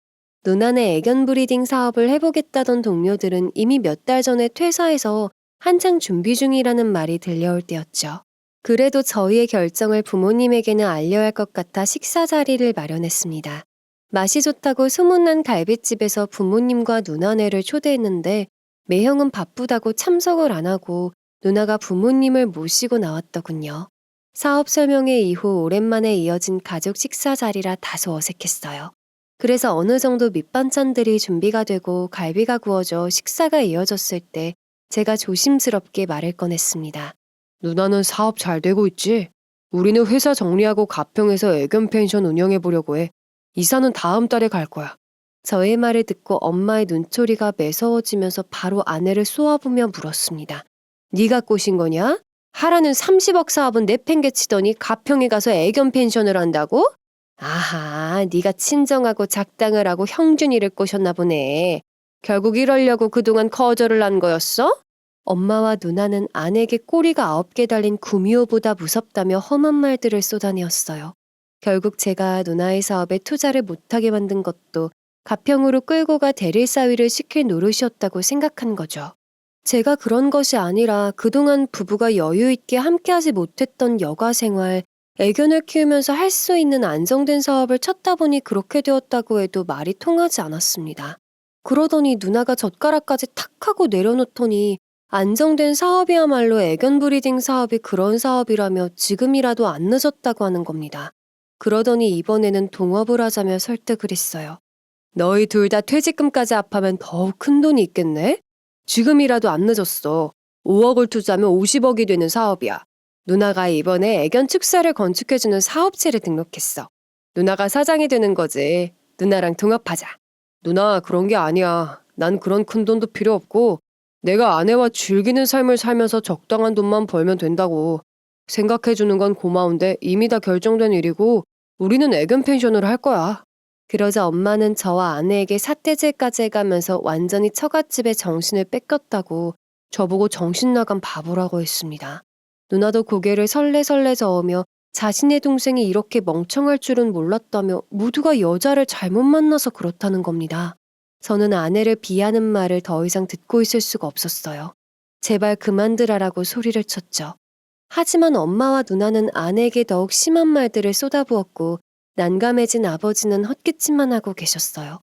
누나네 애견 브리딩 사업을 해보겠다던 동료들은 이미 몇 달 전에 퇴사해서 한창 준비 중이라는 말이 들려올 때였죠. 그래도 저희의 결정을 부모님에게는 알려야 할 것 같아 식사 자리를 마련했습니다. 맛이 좋다고 소문난 갈빗집에서 부모님과 누나네를 초대했는데 매형은 바쁘다고 참석을 안 하고 누나가 부모님을 모시고 나왔더군요. 사업 설명회 이후 오랜만에 이어진 가족 식사 자리라 다소 어색했어요. 그래서 어느 정도 밑반찬들이 준비가 되고 갈비가 구워져 식사가 이어졌을 때 제가 조심스럽게 말을 꺼냈습니다. 누나는 사업 잘 되고 있지? 우리는 회사 정리하고 가평에서 애견 펜션 운영해보려고 해. 이사는 다음 달에 갈 거야. 저의 말을 듣고 엄마의 눈초리가 매서워지면서 바로 아내를 쏘아보며 물었습니다. 네가 꼬신 거냐? 하라는 30억 사업은 내팽개치더니 가평에 가서 애견 펜션을 한다고? 아하, 네가 친정하고 작당을 하고 형준이를 꼬셨나 보네. 결국 이러려고 그동안 거절을 한 거였어? 엄마와 누나는 아내에게 꼬리가 9개 달린 구미호보다 무섭다며 험한 말들을 쏟아내었어요. 결국 제가 누나의 사업에 투자를 못하게 만든 것도 가평으로 끌고 가 대릴사위를 시킬 노릇이었다고 생각한 거죠. 제가 그런 것이 아니라 그동안 부부가 여유 있게 함께하지 못했던 여가 생활, 애견을 키우면서 할 수 있는 안정된 사업을 찾다 보니 그렇게 되었다고 해도 말이 통하지 않았습니다. 그러더니 누나가 젓가락까지 탁 하고 내려놓더니 안정된 사업이야말로 애견 브리딩 사업이 그런 사업이라며 지금이라도 안 늦었다고 하는 겁니다. 그러더니 이번에는 동업을 하자며 설득을 했어요. 너희 둘 다 퇴직금까지 합하면 더욱 큰 돈이 있겠네? 지금이라도 안 늦었어. 5억을 투자하면 50억이 되는 사업이야. 누나가 이번에 애견 축사를 건축해주는 사업체를 등록했어. 누나가 사장이 되는 거지. 누나랑 동업하자. 누나, 그런 게 아니야. 난 그런 큰 돈도 필요 없고 내가 아내와 즐기는 삶을 살면서 적당한 돈만 벌면 된다고. 생각해주는 건 고마운데 이미 다 결정된 일이고 우리는 애견 펜션을 할 거야. 그러자 엄마는 저와 아내에게 삿대질까지 해가면서 완전히 처갓집에 정신을 뺏겼다고 저보고 정신 나간 바보라고 했습니다. 누나도 고개를 설레설레 저으며 자신의 동생이 이렇게 멍청할 줄은 몰랐다며 모두가 여자를 잘못 만나서 그렇다는 겁니다. 저는 아내를 비하는 말을 더 이상 듣고 있을 수가 없었어요. 제발 그만두라라고 소리를 쳤죠. 하지만 엄마와 누나는 아내에게 더욱 심한 말들을 쏟아부었고 난감해진 아버지는 헛기침만 하고 계셨어요.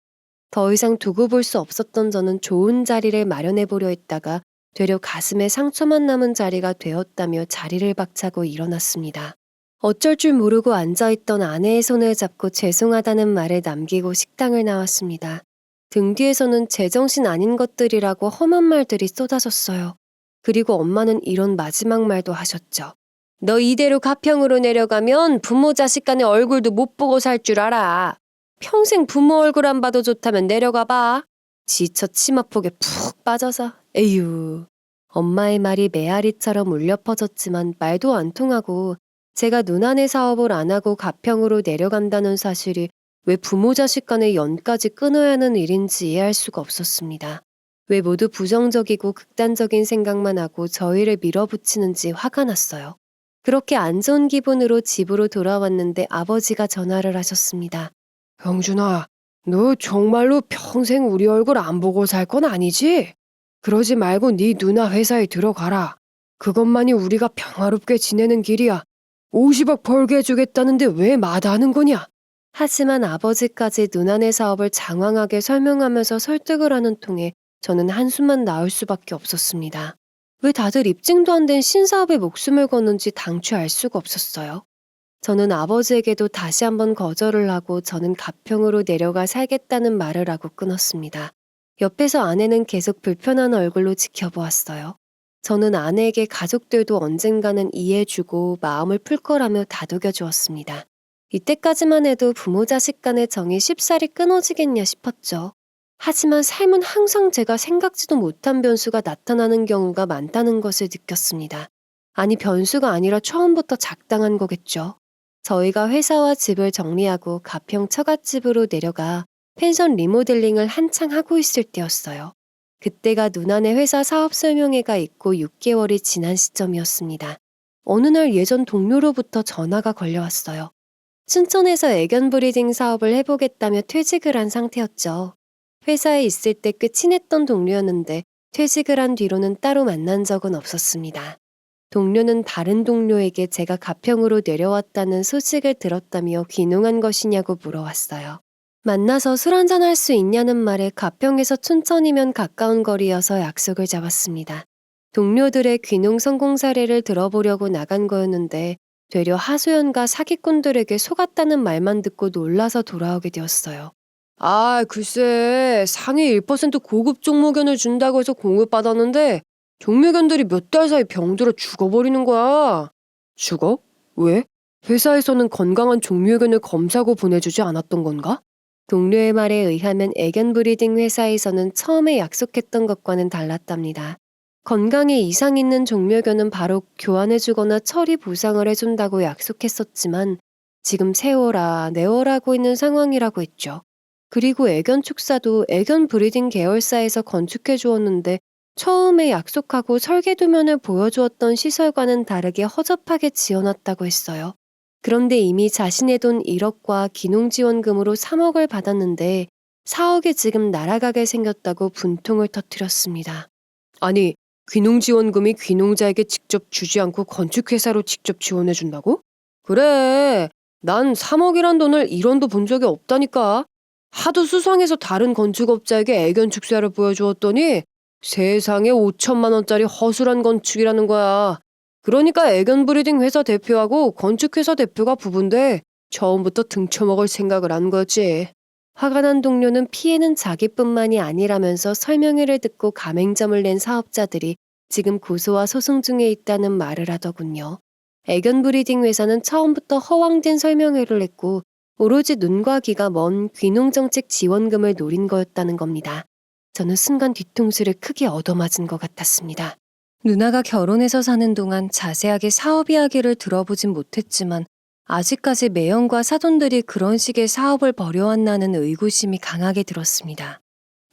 더 이상 두고 볼 수 없었던 저는 좋은 자리를 마련해 보려 했다가 되려 가슴에 상처만 남은 자리가 되었다며 자리를 박차고 일어났습니다. 어쩔 줄 모르고 앉아있던 아내의 손을 잡고 죄송하다는 말을 남기고 식당을 나왔습니다. 등 뒤에서는 제정신 아닌 것들이라고 험한 말들이 쏟아졌어요. 그리고 엄마는 이런 마지막 말도 하셨죠. 너 이대로 가평으로 내려가면 부모 자식 간의 얼굴도 못 보고 살 줄 알아. 평생 부모 얼굴 안 봐도 좋다면 내려가 봐. 지쳐 치마폭에 푹 빠져서. 에휴. 엄마의 말이 메아리처럼 울려 퍼졌지만 말도 안 통하고 제가 누나네 사업을 안 하고 가평으로 내려간다는 사실이 왜 부모 자식 간의 연까지 끊어야 하는 일인지 이해할 수가 없었습니다. 왜 모두 부정적이고 극단적인 생각만 하고 저희를 밀어붙이는지 화가 났어요. 그렇게 안 좋은 기분으로 집으로 돌아왔는데 아버지가 전화를 하셨습니다. 형준아, 너 정말로 평생 우리 얼굴 안 보고 살 건 아니지? 그러지 말고 네 누나 회사에 들어가라. 그것만이 우리가 평화롭게 지내는 길이야. 50억 벌게 해주겠다는데 왜 마다하는 거냐? 하지만 아버지까지 누나네 사업을 장황하게 설명하면서 설득을 하는 통에 저는 한숨만 나올 수밖에 없었습니다. 왜 다들 입증도 안 된 신사업에 목숨을 거는지 당최 알 수가 없었어요. 저는 아버지에게도 다시 한번 거절을 하고 저는 가평으로 내려가 살겠다는 말을 하고 끊었습니다. 옆에서 아내는 계속 불편한 얼굴로 지켜보았어요. 저는 아내에게 가족들도 언젠가는 이해해주고 마음을 풀 거라며 다독여 주었습니다. 이때까지만 해도 부모 자식 간의 정이 쉽사리 끊어지겠냐 싶었죠. 하지만 삶은 항상 제가 생각지도 못한 변수가 나타나는 경우가 많다는 것을 느꼈습니다. 아니 변수가 아니라 처음부터 작당한 거겠죠. 저희가 회사와 집을 정리하고 가평 처갓집으로 내려가 펜션 리모델링을 한창 하고 있을 때였어요. 그때가 누나네 회사 사업 설명회가 있고 6개월이 지난 시점이었습니다. 어느 날 예전 동료로부터 전화가 걸려왔어요. 춘천에서 애견 브리딩 사업을 해보겠다며 퇴직을 한 상태였죠. 회사에 있을 때 꽤 친했던 동료였는데 퇴직을 한 뒤로는 따로 만난 적은 없었습니다. 동료는 다른 동료에게 제가 가평으로 내려왔다는 소식을 들었다며 귀농한 것이냐고 물어왔어요. 만나서 술 한잔 할 수 있냐는 말에 가평에서 춘천이면 가까운 거리여서 약속을 잡았습니다. 동료들의 귀농 성공 사례를 들어보려고 나간 거였는데 되려 하소연과 사기꾼들에게 속았다는 말만 듣고 놀라서 돌아오게 되었어요. 글쎄 상위 1% 고급 종목견을 준다고 해서 공급받았는데 종묘견들이 몇 달 사이 병들어 죽어버리는 거야. 죽어? 왜? 회사에서는 건강한 종묘견을 검사고 보내주지 않았던 건가? 동료의 말에 의하면 애견 브리딩 회사에서는 처음에 약속했던 것과는 달랐답니다. 건강에 이상 있는 종묘견은 바로 교환해주거나 처리 보상을 해준다고 약속했었지만 지금 세워라, 내워라고 있는 상황이라고 했죠. 그리고 애견 축사도 애견 브리딩 계열사에서 건축해 주었는데 처음에 약속하고 설계도면을 보여주었던 시설과는 다르게 허접하게 지어놨다고 했어요. 그런데 이미 자신의 돈 1억과 기농지원금으로 3억을 받았는데 4억이 지금 날아가게 생겼다고 분통을 터뜨렸습니다. 아니, 귀농지원금이 귀농자에게 직접 주지 않고 건축회사로 직접 지원해준다고? 그래, 난 3억이란 돈을 1원도 본 적이 없다니까. 하도 수상해서 다른 건축업자에게 애견 축사를 보여주었더니 세상에 5천만 원짜리 허술한 건축이라는 거야. 그러니까 애견 브리딩 회사 대표하고 건축회사 대표가 부부인데 처음부터 등쳐먹을 생각을 한 거지. 화가 난 동료는 피해는 자기뿐만이 아니라면서 설명회를 듣고 가맹점을 낸 사업자들이 지금 고소와 소송 중에 있다는 말을 하더군요. 애견 브리딩 회사는 처음부터 허황된 설명회를 했고 오로지 눈과 귀가 먼 귀농정책 지원금을 노린 거였다는 겁니다. 저는 순간 뒤통수를 크게 얻어맞은 것 같았습니다. 누나가 결혼해서 사는 동안 자세하게 사업 이야기를 들어보진 못했지만 아직까지 매형과 사돈들이 그런 식의 사업을 벌여왔나는 의구심이 강하게 들었습니다.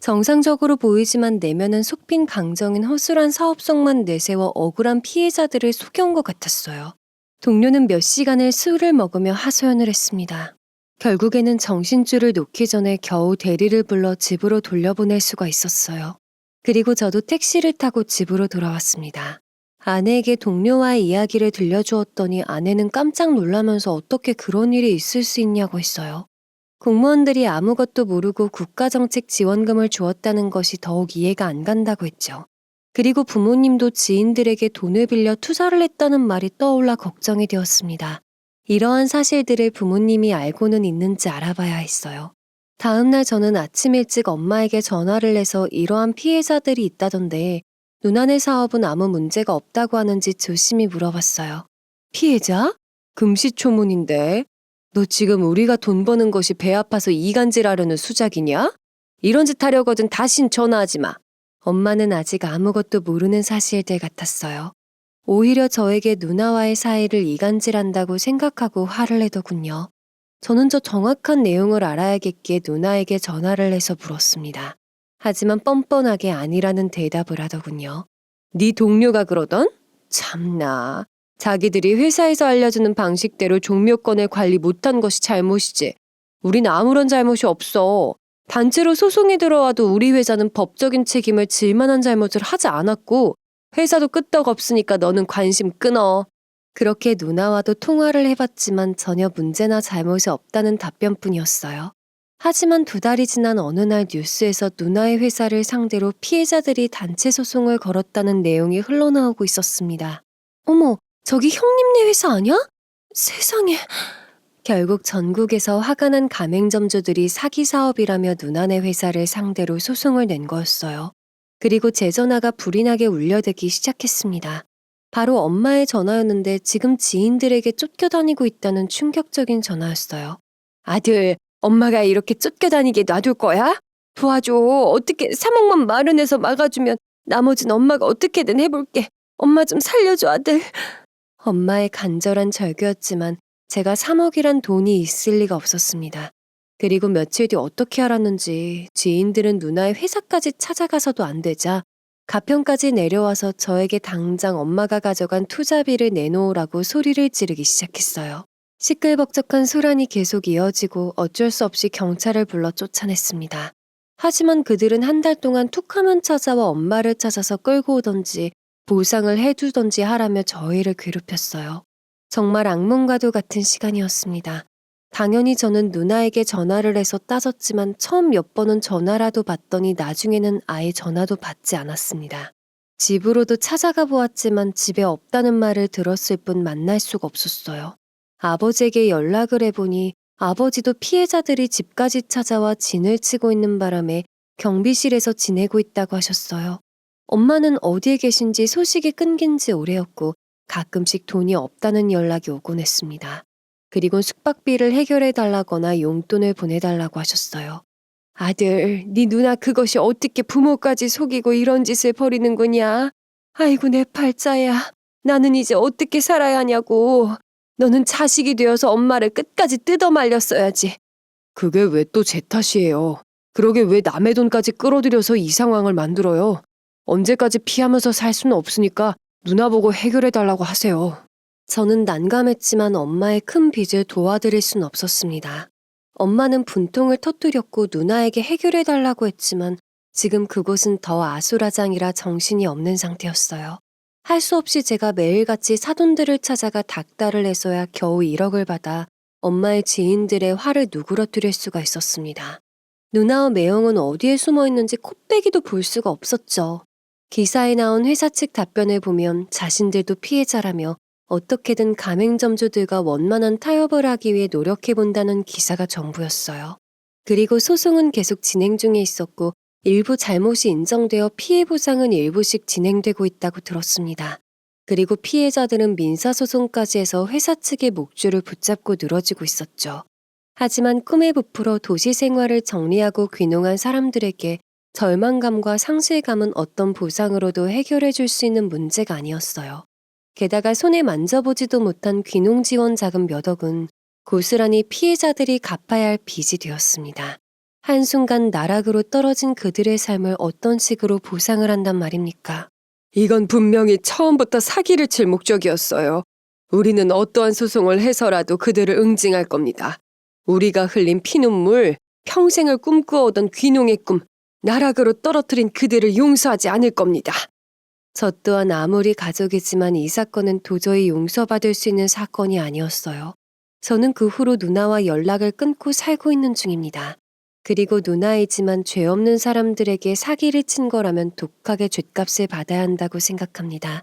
정상적으로 보이지만 내면은 속빈 강정인 허술한 사업성만 내세워 억울한 피해자들을 속여온 것 같았어요. 동료는 몇 시간을 술을 먹으며 하소연을 했습니다. 결국에는 정신줄을 놓기 전에 겨우 대리를 불러 집으로 돌려보낼 수가 있었어요. 그리고 저도 택시를 타고 집으로 돌아왔습니다. 아내에게 동료와의 이야기를 들려주었더니 아내는 깜짝 놀라면서 어떻게 그런 일이 있을 수 있냐고 했어요. 공무원들이 아무것도 모르고 국가정책 지원금을 주었다는 것이 더욱 이해가 안 간다고 했죠. 그리고 부모님도 지인들에게 돈을 빌려 투자를 했다는 말이 떠올라 걱정이 되었습니다. 이러한 사실들을 부모님이 알고는 있는지 알아봐야 했어요. 다음날 저는 아침 일찍 엄마에게 전화를 해서 이러한 피해자들이 있다던데 누나네 사업은 아무 문제가 없다고 하는지 조심히 물어봤어요. 피해자? 금시초문인데 너 지금 우리가 돈 버는 것이 배 아파서 이간질하려는 수작이냐? 이런 짓 하려거든 다신 전화하지 마. 엄마는 아직 아무것도 모르는 사실들 같았어요. 오히려 저에게 누나와의 사이를 이간질한다고 생각하고 화를 내더군요. 저는 저 정확한 내용을 알아야겠기에 누나에게 전화를 해서 물었습니다. 하지만 뻔뻔하게 아니라는 대답을 하더군요. 네 동료가 그러던? 참나. 자기들이 회사에서 알려주는 방식대로 종묘권을 관리 못한 것이 잘못이지. 우린 아무런 잘못이 없어. 단체로 소송이 들어와도 우리 회사는 법적인 책임을 질 만한 잘못을 하지 않았고 회사도 끄떡 없으니까 너는 관심 끊어. 그렇게 누나와도 통화를 해봤지만 전혀 문제나 잘못이 없다는 답변뿐이었어요. 하지만 2달이 지난 어느 날 뉴스에서 누나의 회사를 상대로 피해자들이 단체 소송을 걸었다는 내용이 흘러나오고 있었습니다. 어머, 저기 형님네 회사 아니야? 세상에. 결국 전국에서 화가 난 가맹점주들이 사기 사업이라며 누나네 회사를 상대로 소송을 낸 거였어요. 그리고 제 전화가 불이 나게 울려대기 시작했습니다. 바로 엄마의 전화였는데 지금 지인들에게 쫓겨다니고 있다는 충격적인 전화였어요. 아들, 엄마가 이렇게 쫓겨다니게 놔둘 거야? 도와줘. 어떻게 3억만 마련해서 막아주면 나머진 엄마가 어떻게든 해볼게. 엄마 좀 살려줘, 아들. 엄마의 간절한 절규였지만 제가 3억이란 돈이 있을 리가 없었습니다. 그리고 며칠 뒤 어떻게 알았는지 지인들은 누나의 회사까지 찾아가서도 안 되자 가평까지 내려와서 저에게 당장 엄마가 가져간 투자비를 내놓으라고 소리를 지르기 시작했어요. 시끌벅적한 소란이 계속 이어지고 어쩔 수 없이 경찰을 불러 쫓아냈습니다. 하지만 그들은 한 달 동안 툭하면 찾아와 엄마를 찾아서 끌고 오던지 보상을 해주던지 하라며 저희를 괴롭혔어요. 정말 악몽과도 같은 시간이었습니다. 당연히 저는 누나에게 전화를 해서 따졌지만 처음 몇 번은 전화라도 받더니 나중에는 아예 전화도 받지 않았습니다. 집으로도 찾아가 보았지만 집에 없다는 말을 들었을 뿐 만날 수가 없었어요. 아버지에게 연락을 해보니 아버지도 피해자들이 집까지 찾아와 진을 치고 있는 바람에 경비실에서 지내고 있다고 하셨어요. 엄마는 어디에 계신지 소식이 끊긴 지 오래였고 가끔씩 돈이 없다는 연락이 오곤 했습니다. 그리고 숙박비를 해결해달라거나 용돈을 보내달라고 하셨어요. 아들, 네 누나 그것이 어떻게 부모까지 속이고 이런 짓을 벌이는 거냐? 아이고 내 팔자야. 나는 이제 어떻게 살아야 하냐고. 너는 자식이 되어서 엄마를 끝까지 뜯어 말렸어야지. 그게 왜 또 제 탓이에요. 그러게 왜 남의 돈까지 끌어들여서 이 상황을 만들어요. 언제까지 피하면서 살 수는 없으니까 누나 보고 해결해달라고 하세요. 저는 난감했지만 엄마의 큰 빚을 도와드릴 순 없었습니다. 엄마는 분통을 터뜨렸고 누나에게 해결해달라고 했지만 지금 그곳은 더 아수라장이라 정신이 없는 상태였어요. 할 수 없이 제가 매일같이 사돈들을 찾아가 닥달을 해서야 겨우 1억을 받아 엄마의 지인들의 화를 누그러뜨릴 수가 있었습니다. 누나와 매형은 어디에 숨어 있는지 코빼기도 볼 수가 없었죠. 기사에 나온 회사 측 답변을 보면 자신들도 피해자라며 어떻게든 가맹점주들과 원만한 타협을 하기 위해 노력해본다는 기사가 전부였어요. 그리고 소송은 계속 진행 중에 있었고 일부 잘못이 인정되어 피해 보상은 일부씩 진행되고 있다고 들었습니다. 그리고 피해자들은 민사소송까지 해서 회사 측의 목줄을 붙잡고 늘어지고 있었죠. 하지만 꿈에 부풀어 도시 생활을 정리하고 귀농한 사람들에게 절망감과 상실감은 어떤 보상으로도 해결해 줄 수 있는 문제가 아니었어요. 게다가 손에 만져보지도 못한 귀농 지원 자금 몇 억은 고스란히 피해자들이 갚아야 할 빚이 되었습니다. 한순간 나락으로 떨어진 그들의 삶을 어떤 식으로 보상을 한단 말입니까? 이건 분명히 처음부터 사기를 칠 목적이었어요. 우리는 어떠한 소송을 해서라도 그들을 응징할 겁니다. 우리가 흘린 피눈물, 평생을 꿈꾸어오던 귀농의 꿈, 나락으로 떨어뜨린 그들을 용서하지 않을 겁니다. 저 또한 아무리 가족이지만 이 사건은 도저히 용서받을 수 있는 사건이 아니었어요. 저는 그 후로 누나와 연락을 끊고 살고 있는 중입니다. 그리고 누나이지만 죄 없는 사람들에게 사기를 친 거라면 독하게 죗값을 받아야 한다고 생각합니다.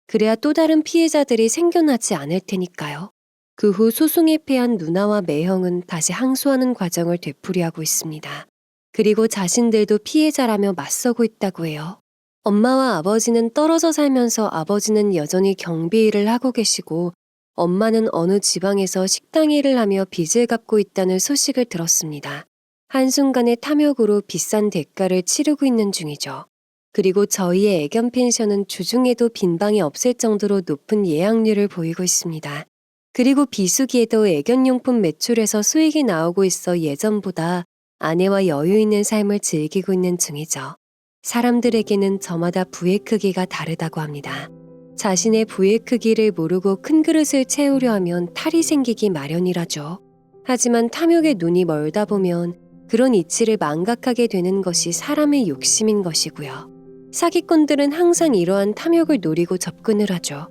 그래야 또 다른 피해자들이 생겨나지 않을 테니까요. 그 후 소송에 패한 누나와 매형은 다시 항소하는 과정을 되풀이하고 있습니다. 그리고 자신들도 피해자라며 맞서고 있다고 해요. 엄마와 아버지는 떨어져 살면서 아버지는 여전히 경비 일을 하고 계시고 엄마는 어느 지방에서 식당 일을 하며 빚을 갚고 있다는 소식을 들었습니다. 한순간의 탐욕으로 비싼 대가를 치르고 있는 중이죠. 그리고 저희의 애견 펜션은 주중에도 빈방이 없을 정도로 높은 예약률을 보이고 있습니다. 그리고 비수기에도 애견용품 매출에서 수익이 나오고 있어 예전보다 아내와 여유 있는 삶을 즐기고 있는 중이죠. 사람들에게는 저마다 부의 크기가 다르다고 합니다. 자신의 부의 크기를 모르고 큰 그릇을 채우려 하면 탈이 생기기 마련이라죠. 하지만 탐욕의 눈이 멀다 보면 그런 이치를 망각하게 되는 것이 사람의 욕심인 것이고요. 사기꾼들은 항상 이러한 탐욕을 노리고 접근을 하죠.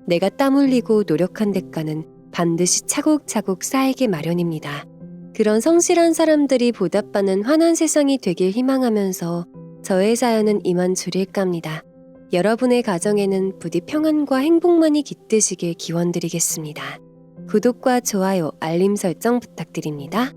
내가 땀 흘리고 노력한 대가는 반드시 차곡차곡 쌓이게 마련입니다. 그런 성실한 사람들이 보답받는 환한 세상이 되길 희망하면서 저의 사연은 이만 줄일까 합니다. 여러분의 가정에는 부디 평안과 행복만이 깃드시길 기원드리겠습니다. 구독과 좋아요, 알림 설정 부탁드립니다.